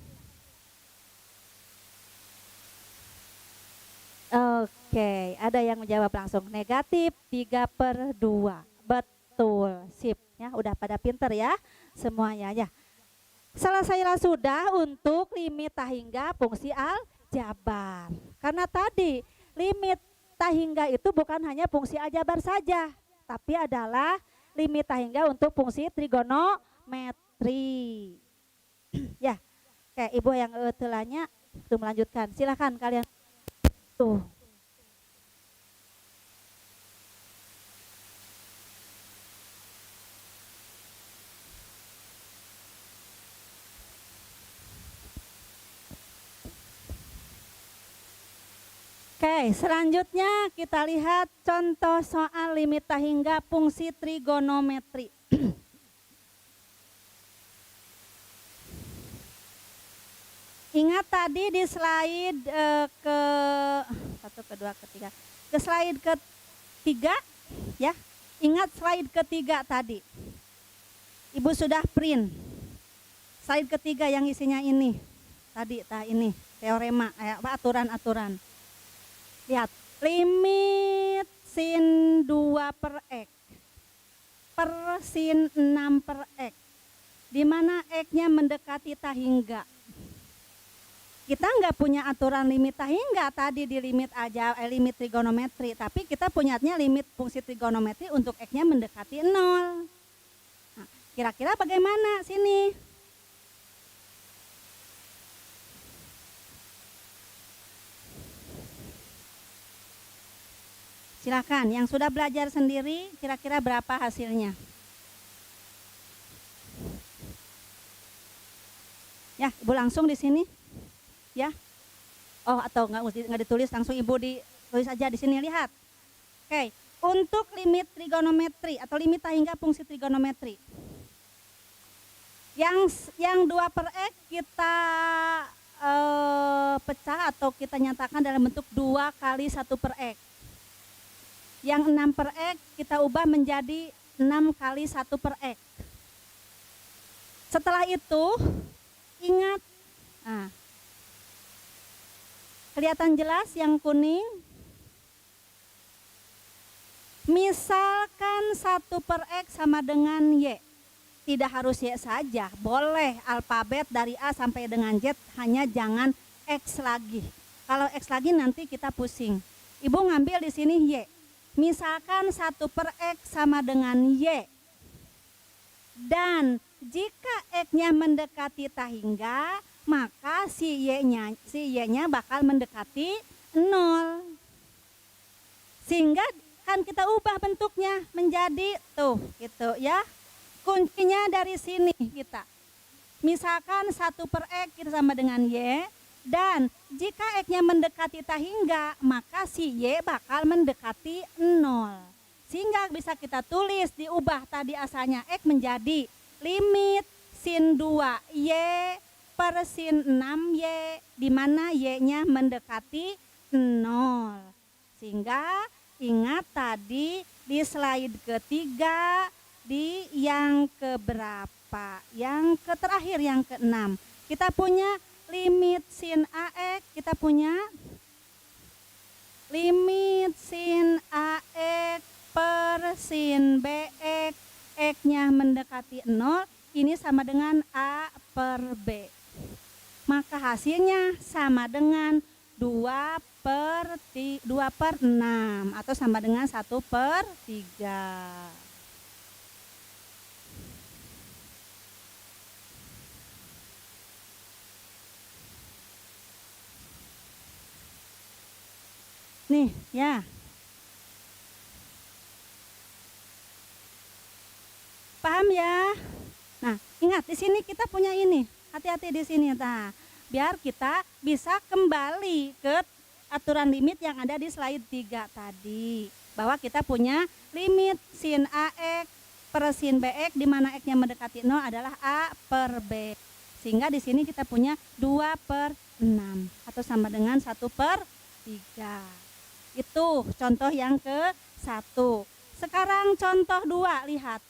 Oke, ada yang menjawab langsung. Negatif 3 per 2. Betul, sip. Ya, udah pada pinter ya semuanya ya. Selesailah sudah untuk limit tak hingga fungsi aljabar. Karena tadi limit tahingga itu bukan hanya fungsi aljabar saja, tapi adalah limit tahingga untuk fungsi trigonometri. Ya, kayak ibu yang telanya tuh melanjutkan. Silakan kalian tuh. Oke, selanjutnya kita lihat contoh soal limit tahingga fungsi trigonometri. Ingat tadi di slide ke satu, kedua, ketiga, ke slide ketiga, ya. Ingat slide ketiga tadi. Ibu sudah print. Slide ketiga yang isinya ini, tadi, ini teorema, aturan-aturan. Lihat, limit sin 2 per X per sin 6 per X, di mana X-nya mendekati tahingga. Kita nggak punya aturan limit tahingga tadi di limit limit trigonometri, tapi kita punyanya limit fungsi trigonometri untuk X-nya mendekati 0. Nah, kira-kira bagaimana sini? Silakan, yang sudah belajar sendiri kira-kira berapa hasilnya? Ya, ibu langsung di sini, ya. Oh, atau nggak ditulis, langsung ibu ditulis aja di sini, lihat. Oke, untuk limit trigonometri atau limit tahingga fungsi trigonometri, yang 2 per X kita pecah atau kita nyatakan dalam bentuk 2 kali 1 per X. Yang 6 per X kita ubah menjadi 6 kali 1 per X. Setelah itu ingat, nah, kelihatan jelas yang kuning. Misalkan 1 per X sama dengan Y. Tidak harus Y saja, boleh alfabet dari A sampai dengan Z, hanya jangan X lagi. Kalau X lagi nanti kita pusing. Ibu ngambil di sini Y. Misalkan 1 per X sama dengan Y. Dan jika X-nya mendekati tahingga, maka si Y-nya bakal mendekati 0. Sehingga kan kita ubah bentuknya menjadi tuh gitu ya. Kuncinya dari sini kita. Misalkan 1 per X kita sama dengan Y. Dan jika X-nya mendekati tahingga, maka si Y bakal mendekati 0. Sehingga bisa kita tulis, diubah tadi asalnya X menjadi limit sin 2Y per sin 6Y, di mana Y-nya mendekati 0. Sehingga ingat tadi di slide ketiga, di yang keberapa? Yang terakhir, yang ke-6. Kita punya limit sin AX, kita punya limit sin AX per sin BX, X-nya mendekati 0, ini sama dengan A per B. Maka hasilnya sama dengan 2 per 6 atau sama dengan 1 per 3. Nih, ya. Paham ya? Nah, ingat di sini kita punya ini. Hati-hati di sini, nah. Biar kita bisa kembali ke aturan limit yang ada di slide 3 tadi. Bahwa kita punya limit sin AX per sin BX, di mana X-nya mendekati 0 adalah A per B. Sehingga di sini kita punya 2 per 6 atau sama dengan 1 per 3. Itu contoh yang ke-1. Sekarang contoh 2, lihat.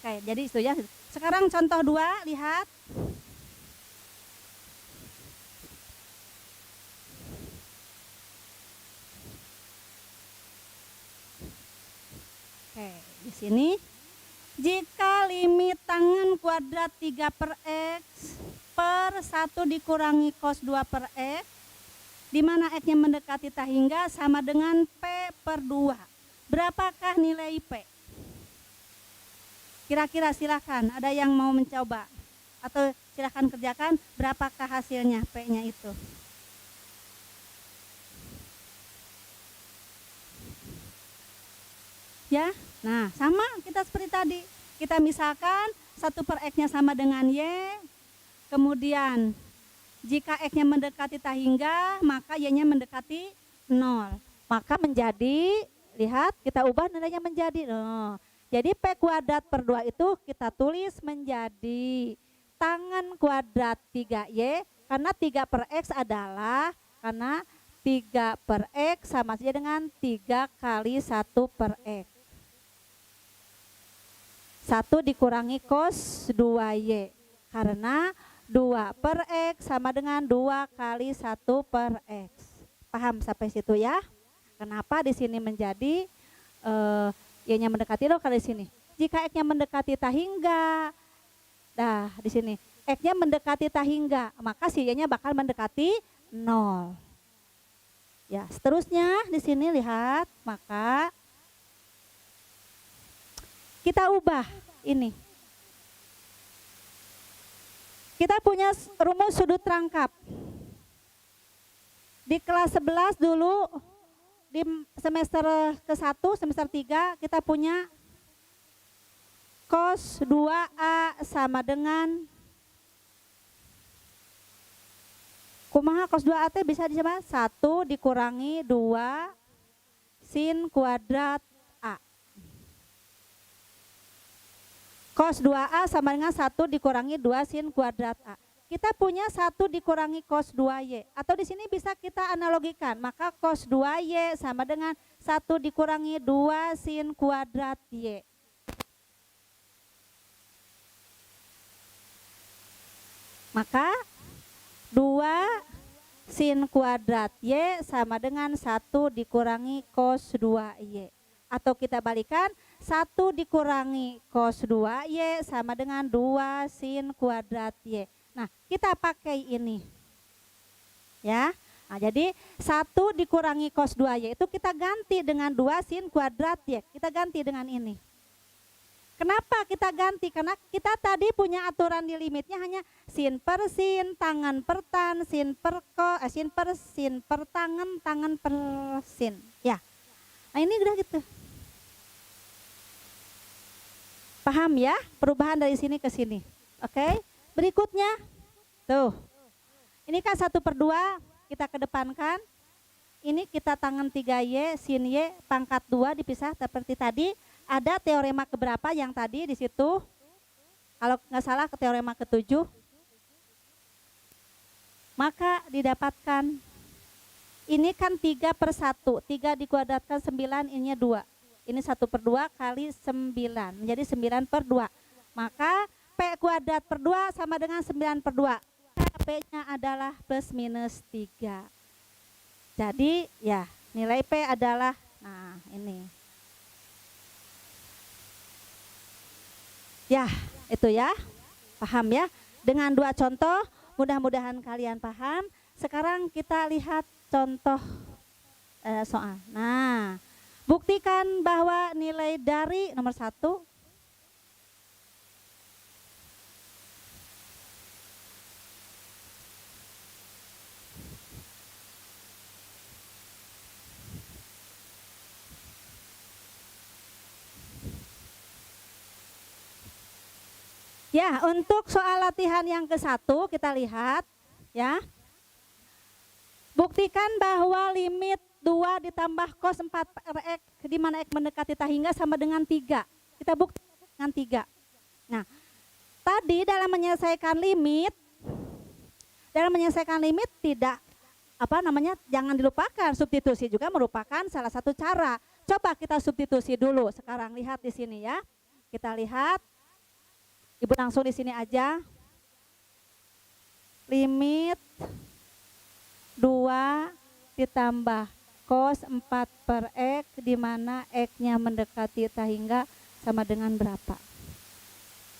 Oke, jadi itu ya. Sekarang contoh 2, lihat. Oke, di sini jika limit tangen kuadrat 3 per X per 1 dikurangi cos 2 per X di mana X-nya mendekati tak hingga sama dengan P/2. Berapakah nilai P? Kira-kira silakan, ada yang mau mencoba? Atau silakan kerjakan, berapakah hasilnya P-nya itu? Ya, nah sama kita seperti tadi. Kita misalkan 1/X-nya sama dengan Y, kemudian jika X-nya mendekati tak hingga, maka Y-nya mendekati 0. Maka menjadi, lihat kita ubah nilainya menjadi 0. Jadi P²/2 itu kita tulis menjadi tangan kuadrat 3Y, karena 3/X adalah, karena 3/X sama saja dengan 3 kali 1/X. 1 dikurangi cos 2Y, karena 2/X sama dengan 2 kali 1/X. Paham sampai situ ya? Kenapa di sini menjadi Y-nya mendekati 0 kali sini. Jika X-nya mendekati tak hingga, nah di sini X-nya mendekati tak hingga, maka si Y-nya bakal mendekati 0. Ya, seterusnya di sini lihat, maka kita ubah ini. Kita punya rumus sudut rangkap. Di kelas 11 dulu, di semester ke-1, semester 3 kita punya cos 2A sama dengan, kumaha cos 2A bisa disebut 1 dikurangi 2 sin kuadrat A. Cos 2A sama dengan 1 dikurangi 2 sin kuadrat A. Kita punya 1 dikurangi cos 2Y. Atau di sini bisa kita analogikan. Maka cos 2Y sama dengan 1 dikurangi 2 sin kuadrat Y. Maka 2 sin kuadrat Y sama dengan 1 dikurangi cos 2Y. Atau kita balikan, 1 dikurangi cos 2Y sama dengan 2 sin kuadrat Y. Nah, kita pakai ini. Ya. Nah, jadi 1 dikurangi cos 2Y itu kita ganti dengan 2 sin kuadrat Y. Kita ganti dengan ini. Kenapa kita ganti? Karena kita tadi punya aturan di limitnya hanya sin per sin, tangan per tan, sin per sin per tangan, tangan per sin. Ya. Nah, ini udah gitu. Paham ya perubahan dari sini ke sini. Oke. Berikutnya. Tuh. Ini kan 1/2 kita kedepankan. Ini kita tangan 3Y, sin Y, pangkat 2 dipisah seperti tadi. Ada teorema keberapa yang tadi di situ? Kalau nggak salah ke teorema ke-7. Maka didapatkan. Ini kan 3/1. 3 dikuadratkan 9, ininya 2. Ini 1/2 kali 9, menjadi 9/2. Maka P²/2 sama dengan 9/2. P-nya adalah plus minus 3. Jadi ya nilai P adalah, nah ini. Ya itu ya, paham ya. Dengan 2 contoh mudah-mudahan kalian paham. Sekarang kita lihat contoh soal. Nah, buktikan bahwa nilai dari nomor 1 ya, untuk soal latihan yang ke-1 kita lihat ya. Buktikan bahwa limit 2 ditambah cos 4/X di mana X mendekati tak hingga sama dengan 3. Kita buktikan dengan 3. Nah, tadi dalam menyelesaikan limit tidak jangan dilupakan substitusi juga merupakan salah satu cara. Coba kita substitusi dulu. Sekarang lihat di sini ya. Kita lihat. Ibu langsung di sini aja. Limit 2 ditambah cos 4/X di mana X-nya mendekati tak hingga sama dengan berapa.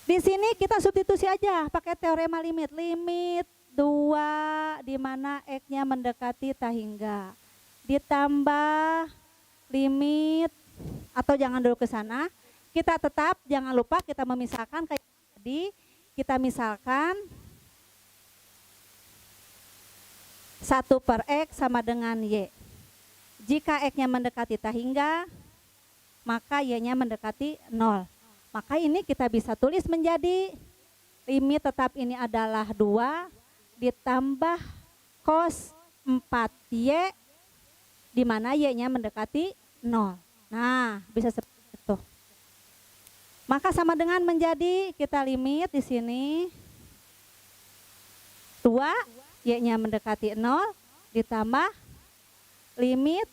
Di sini kita substitusi aja pakai teorema limit. Limit 2 di mana X-nya mendekati tahingga. Ditambah limit, atau jangan dulu ke sana. Kita tetap jangan lupa kita memisahkan kayak tadi. Kita misalkan 1/X sama dengan Y. Jika X-nya mendekati tahingga, maka Y-nya mendekati 0. Maka ini kita bisa tulis menjadi limit tetap ini adalah 2 ditambah cos 4Y di mana Y-nya mendekati 0. Nah, bisa seperti itu. Maka sama dengan menjadi kita limit di sini 2 Y-nya mendekati 0 ditambah limit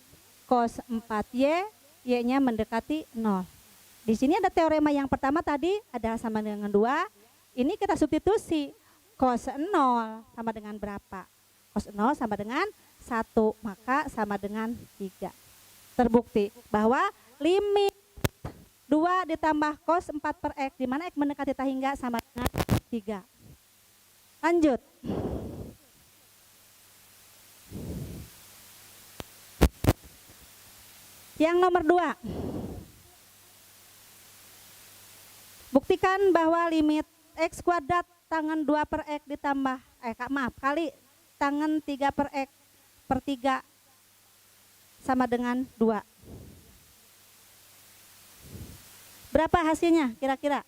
cos 4Y Y-nya mendekati 0. Di sini ada teorema yang pertama tadi adalah sama dengan 2. Ini kita substitusi cos 0 sama dengan berapa? Cos 0 sama dengan 1, maka sama dengan 3. Terbukti bahwa limit 2 ditambah cos 4/X di mana X mendekati tahingga sama dengan 3. Lanjut. Yang nomor 2. Buktikan bahwa limit X kuadrat tangen 2/X ditambah kali tangen 3/X per 3 sama dengan 2. Berapa hasilnya kira-kira?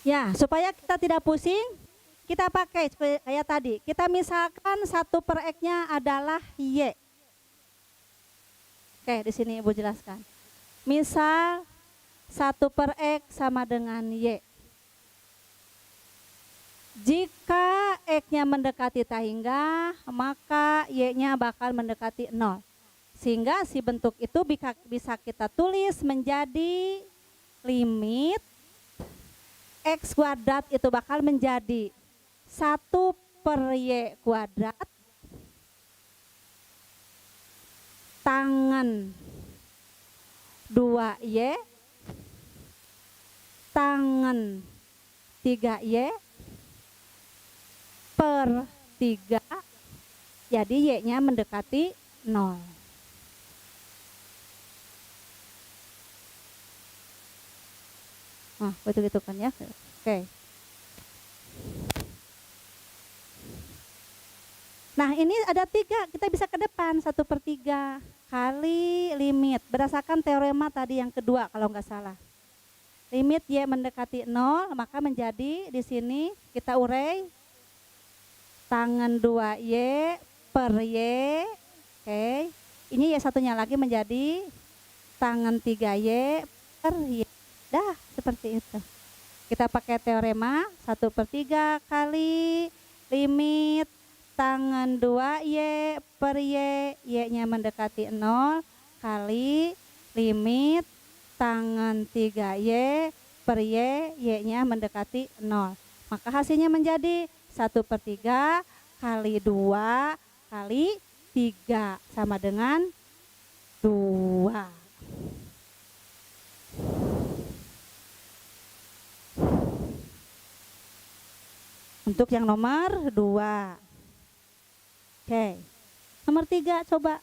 Ya, supaya kita tidak pusing, kita pakai kayak tadi. Kita misalkan 1/X-nya adalah Y. Oke, di sini Ibu jelaskan. Misal 1/X sama dengan Y. Jika X-nya mendekati tahingga, maka Y-nya bakal mendekati 0. Sehingga si bentuk itu bisa kita tulis menjadi limit X kuadrat itu bakal menjadi 1/Y kuadrat tangen 2Y tangen 3Y per 3, jadi Y-nya mendekati 0. Nah, betul-betul kan ya. Oke. Nah, ini ada 3, kita bisa ke depan 1/3 kali limit berdasarkan teorema tadi yang kedua kalau nggak salah. Limit Y mendekati 0, maka menjadi di sini kita urai tangen 2Y per Y. Oke. Ini Y satunya lagi menjadi tangen 3Y per Y. Dah, seperti itu. Kita pakai teorema 1/3 kali limit tangen 2Y per Y, Y-nya mendekati 0 kali limit tangen 3Y per Y, Y-nya mendekati 0. Maka hasilnya menjadi 1/3 kali 2 kali 3 sama dengan 2. Untuk yang nomor 2. Oke. Nomor 3 coba.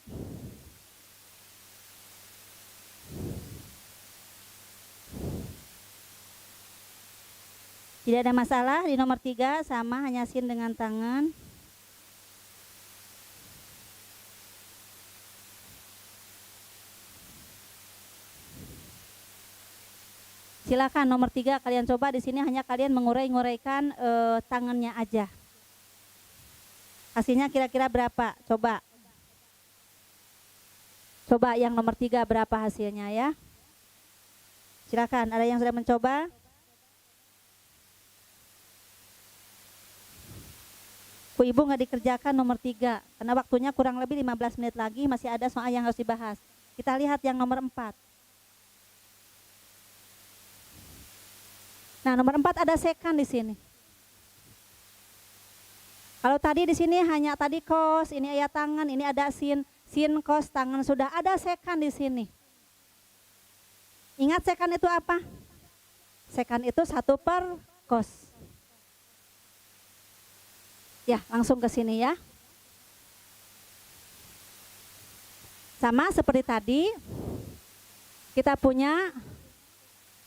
Tidak ada masalah di nomor 3, sama hanya sin dengan tangan. Silakan nomor 3 kalian coba, di sini hanya kalian mengurai-nguraikan tangannya aja. Hasilnya kira-kira berapa? Coba. Coba yang nomor 3 berapa hasilnya ya? Silakan, ada yang sudah mencoba? Bu Ibu nggak dikerjakan nomor 3 karena waktunya kurang lebih 15 menit lagi, masih ada soal yang harus dibahas. Kita lihat yang nomor 4. Nah, nomor 4 ada sekan di sini. Kalau tadi di sini hanya tadi cos, ini ayat tangan, ini ada sin cos tangan, sudah ada secant di sini. Ingat secant itu apa? Secant itu 1 per cos. Ya, langsung ke sini ya. Sama seperti tadi, kita punya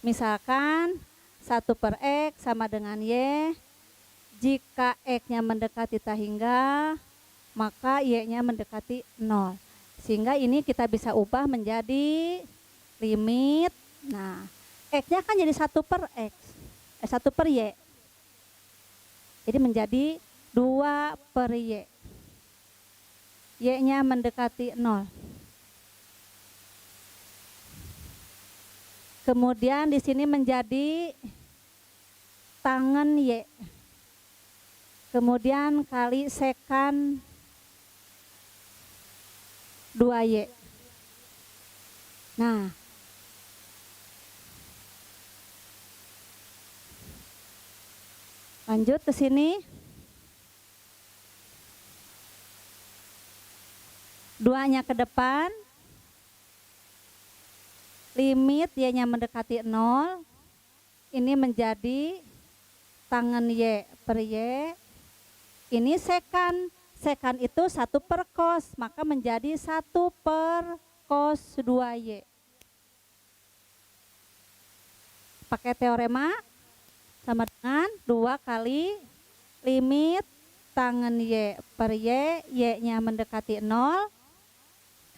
misalkan 1 per X sama dengan Y. Jika X-nya mendekati tahingga, maka Y-nya mendekati 0. Sehingga ini kita bisa ubah menjadi limit. Nah, X-nya kan jadi 1 per X, 1 per Y. Jadi menjadi 2 per Y. Y-nya mendekati 0. Kemudian di sini menjadi tangan Y. Kemudian kali secant 2Y. Nah, lanjut ke sini. 2-nya ke depan. Limit Y-nya mendekati 0. Ini menjadi tangan Y per Y. Ini secant. Secant itu 1 per cos, maka menjadi 1 per cos 2Y. Pakai teorema sama dengan 2 kali limit tangan Y per Y, Y-nya mendekati 0,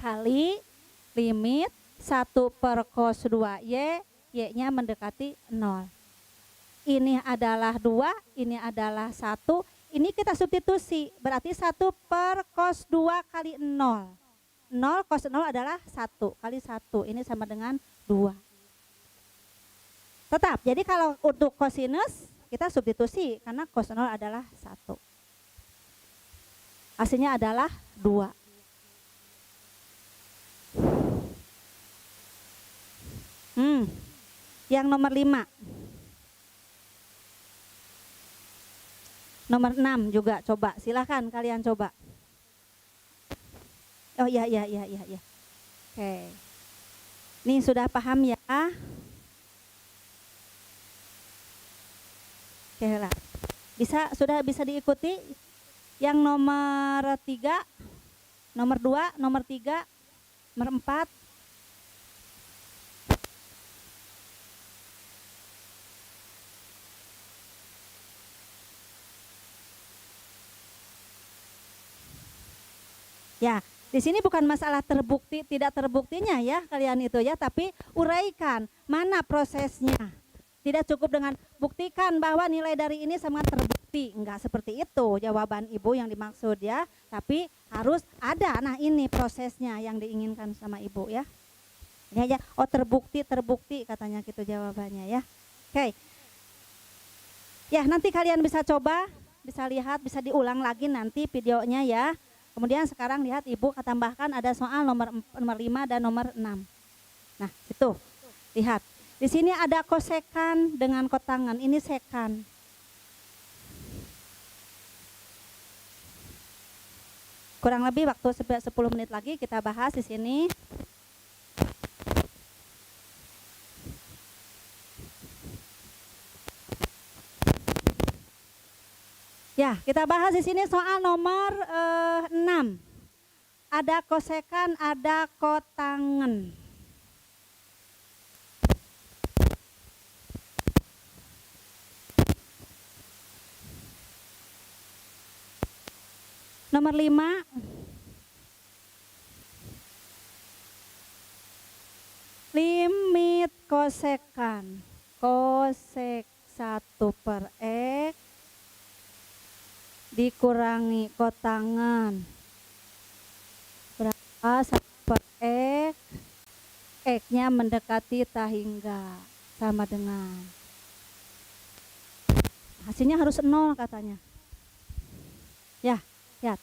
kali limit 1 per cos 2Y, Y-nya mendekati 0. Ini adalah 2, ini adalah 1. Ini kita substitusi, berarti 1 per cos 2 kali 0. 0 cos 0 adalah 1 kali 1, ini sama dengan 2. Tetap, jadi kalau untuk kosinus kita substitusi, karena cos 0 adalah 1. Hasilnya adalah 2. Yang nomor 5. Nomor 6 juga coba, silahkan kalian coba. Oh iya. Oke. Ini sudah paham ya? Oke lah. Sudah bisa diikuti yang nomor 3, nomor 2, nomor 3, nomor 4. Ya, di sini bukan masalah terbukti tidak terbuktinya ya kalian itu ya, tapi uraikan mana prosesnya. Tidak cukup dengan buktikan bahwa nilai dari ini sama terbukti, enggak seperti itu jawaban ibu yang dimaksud ya, tapi harus ada. Nah ini prosesnya yang diinginkan sama ibu ya. Ini aja, oh terbukti katanya gitu jawabannya ya. Oke. Ya nanti kalian bisa coba, bisa lihat, bisa diulang lagi nanti videonya ya. Kemudian sekarang lihat ibu tambahkan ada soal nomor 5 dan nomor 6. Nah itu, lihat. Di sini ada kosekan dengan kotangan, ini sekan. Kurang lebih waktu 10 menit lagi kita bahas di sini. Ya, kita bahas di sini soal nomor 6. Ada kosekan, ada kotangan. Nomor 5. Limit kosekan. Kosek 1 per X dikurangi kotangan. Berapa 1 per X? X-nya mendekati tahingga. Sama dengan. Hasilnya harus 0 katanya. Ya. Lihat.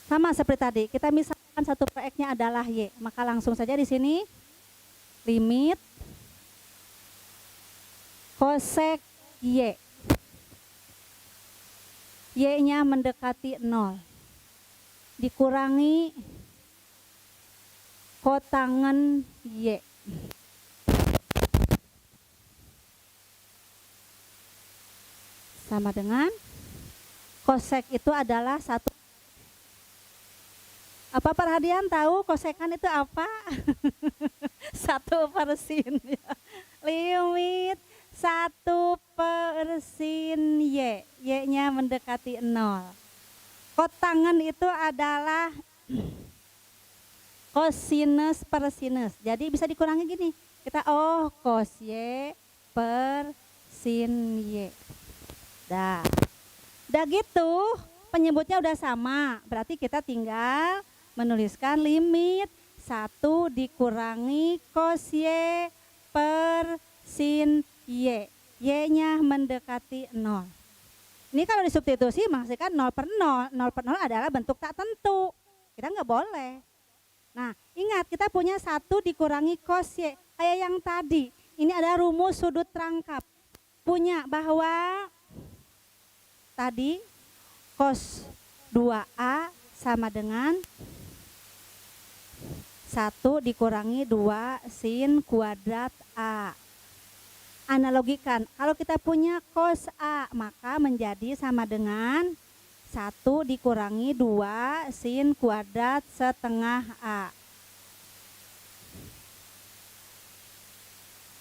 Sama seperti tadi, kita misalkan 1 per X-nya adalah Y, maka langsung saja di sini limit kosek Y. Y-nya mendekati 0. Dikurangi kotangan Y. Sama dengan kosek itu adalah 1. Apa perhatian tahu kosekan itu apa? 1/sin ya. Limit 1/sin Y. Y-nya mendekati 0. Kotangan itu adalah kosinus per sinus. Jadi bisa dikurangi gini. Kita cos Y per sin Y. Dah gitu penyebutnya udah sama. Berarti kita tinggal menuliskan limit 1 dikurangi cos Y per sin Y. Y-nya mendekati 0. Ini kalau disubstitusi maksudnya 0/0. 0/0 adalah bentuk tak tentu. Kita nggak boleh. Nah, ingat kita punya 1 dikurangi cos Y. Kayak yang tadi. Ini ada rumus sudut rangkap. Punya bahwa tadi cos 2A sama dengan 1 dikurangi 2 sin kuadrat A. Analogikan, kalau kita punya cos A maka menjadi sama dengan 1 dikurangi 2 sin kuadrat setengah A.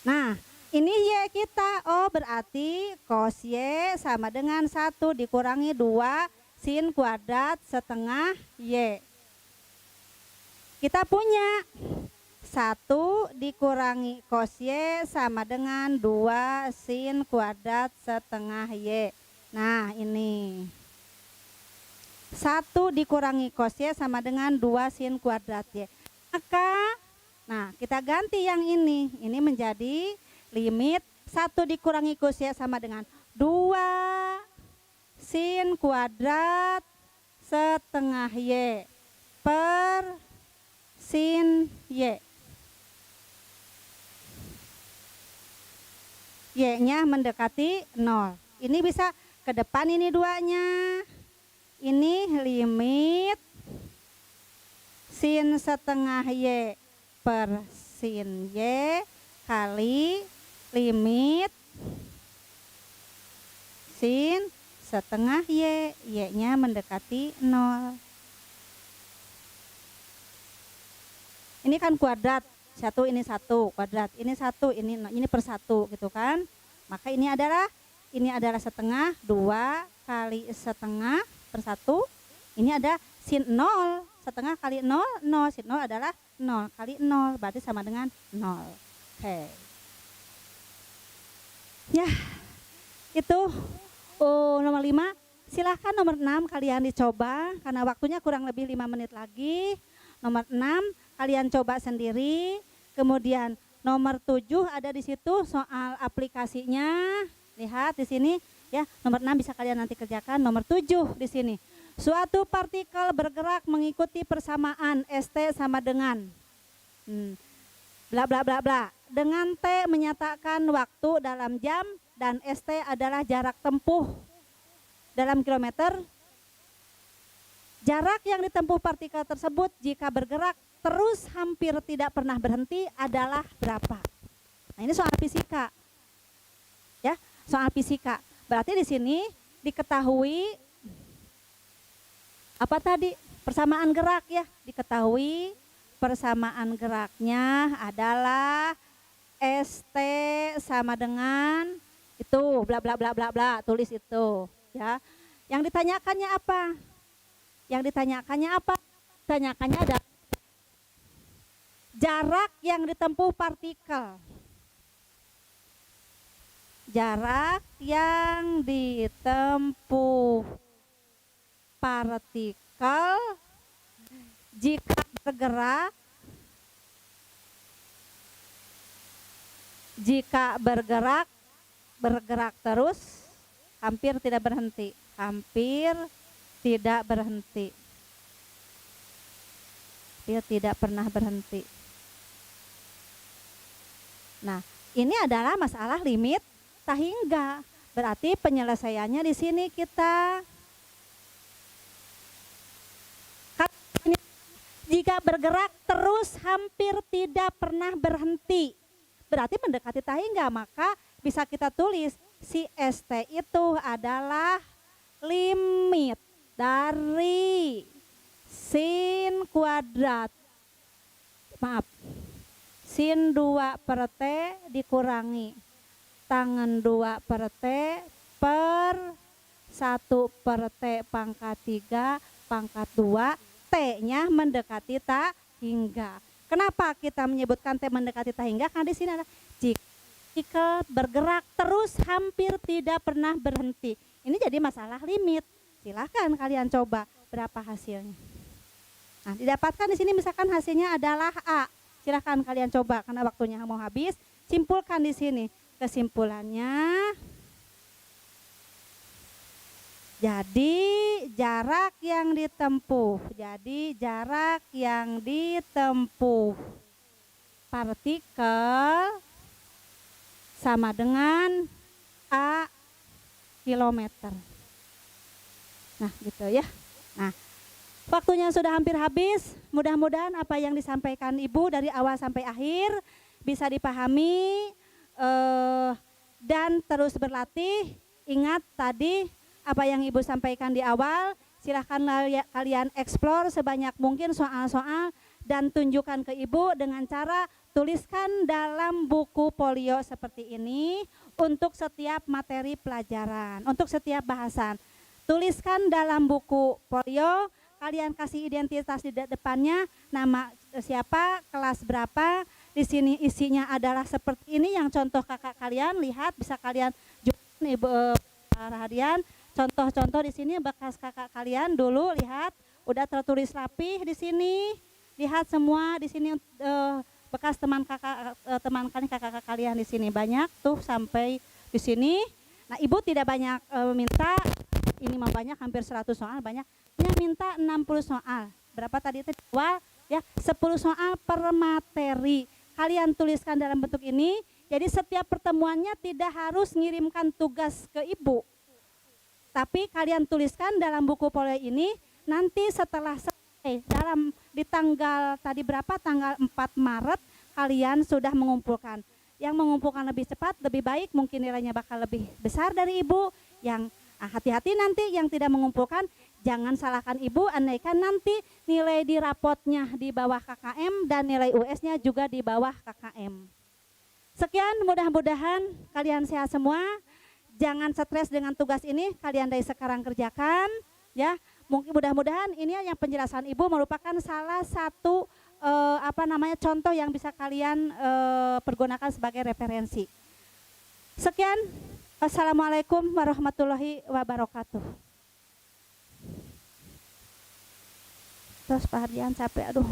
Nah, ini Y kita, berarti cos Y sama dengan 1 dikurangi 2 sin kuadrat setengah Y. Kita punya 1 dikurangi cos Y sama dengan 2 sin kuadrat setengah Y. Nah ini 1 dikurangi cos Y sama dengan 2 sin kuadrat Y. Maka, nah kita ganti yang ini menjadi limit 1 dikurangi cos Y sama dengan 2 sin kuadrat setengah Y per sin Y. Y-nya mendekati 0. Ini bisa ke depan ini duanya. Ini limit sin setengah Y per sin Y kali limit sin setengah Y. Y-nya mendekati 0. Ini kan kuadrat. 1 ini 1 kuadrat, ini 1 ini per 1 gitu kan. Maka ini adalah setengah, 2 kali setengah per 1. Ini ada sin 0, setengah kali 0, 0. Sin 0 adalah 0 kali 0, berarti sama dengan 0. Oke. Ya, itu nomor 5. Silahkan nomor 6 kalian dicoba, karena waktunya kurang lebih 5 menit lagi. Nomor 6 kalian coba sendiri. Kemudian nomor 7 ada di situ soal aplikasinya. Lihat di sini ya, nomor 6 bisa kalian nanti kerjakan. Nomor 7 di sini. Suatu partikel bergerak mengikuti persamaan ST sama dengan bla bla bla bla. Dengan T menyatakan waktu dalam jam dan ST adalah jarak tempuh dalam kilometer. Jarak yang ditempuh partikel tersebut jika bergerak terus hampir tidak pernah berhenti adalah berapa? Nah, ini soal fisika. Ya, soal fisika. Berarti di sini diketahui apa tadi? Persamaan gerak ya. Diketahui persamaan geraknya adalah ST sama dengan itu bla bla bla bla bla, tulis itu ya. Yang ditanyakannya apa? Ditanyakannya adalah jarak yang ditempuh partikel. Jarak yang ditempuh partikel jika bergerak terus hampir tidak berhenti. Dia tidak pernah berhenti. Nah, ini adalah masalah limit sehingga. Berarti penyelesaiannya di sini kita Jika bergerak terus hampir tidak pernah berhenti. Berarti mendekati tahingga, maka bisa kita tulis si ST itu adalah limit dari sin kuadrat. Maaf. Sin 2 per T dikurangi tangan 2 per T per 1 per T pangkat 3 pangkat 2, T-nya mendekati tahingga. Kenapa kita menyebutkan T mendekati tahingga? Karena di sini ada jika bergerak terus hampir tidak pernah berhenti. Ini jadi masalah limit. Silahkan kalian coba berapa hasilnya. Nah, didapatkan di sini misalkan hasilnya adalah A. Silahkan kalian coba karena waktunya mau habis. Simpulkan di sini. Kesimpulannya, jadi jarak yang ditempuh partikel sama dengan A kilometer. Nah, gitu ya. Nah, waktunya sudah hampir habis. Mudah-mudahan apa yang disampaikan Ibu dari awal sampai akhir bisa dipahami dan terus berlatih. Ingat tadi apa yang Ibu sampaikan di awal, silahkan kalian eksplor sebanyak mungkin soal-soal dan tunjukkan ke Ibu dengan cara tuliskan dalam buku folio seperti ini untuk setiap materi pelajaran, untuk setiap bahasan. Tuliskan dalam buku folio, kalian kasih identitas di depannya, nama siapa, kelas berapa. Di sini isinya adalah seperti ini yang contoh kakak kalian lihat, bisa kalian juga Ibu Rahadian. Contoh-contoh di sini bekas kakak kalian dulu lihat, udah tertulis rapih di sini. Lihat semua di sini bekas teman kakak kalian di sini banyak tuh sampai di sini. Nah, Ibu tidak banyak minta, ini mau banyak hampir 100 soal banyak. Dia minta 60 soal. Berapa tadi itu? Ya, 10 soal per materi. Kalian tuliskan dalam bentuk ini. Jadi setiap pertemuannya tidak harus ngirimkan tugas ke Ibu. Tapi kalian tuliskan dalam buku folio ini, nanti setelah selesai di tanggal tadi berapa? Tanggal 4 Maret kalian sudah mengumpulkan. Yang mengumpulkan lebih cepat, lebih baik, mungkin nilainya bakal lebih besar dari Ibu. Yang hati-hati nanti yang tidak mengumpulkan, jangan salahkan Ibu, andaikan nanti nilai di rapotnya di bawah KKM dan nilai US-nya juga di bawah KKM. Sekian, mudah-mudahan kalian sehat semua. Jangan stres dengan tugas ini, kalian dari sekarang kerjakan ya. Mungkin mudah-mudahan ini yang penjelasan Ibu merupakan salah satu contoh yang bisa kalian pergunakan sebagai referensi. Sekian, wassalamualaikum warahmatullahi wabarakatuh. Terus Pak Hardian capek, aduh.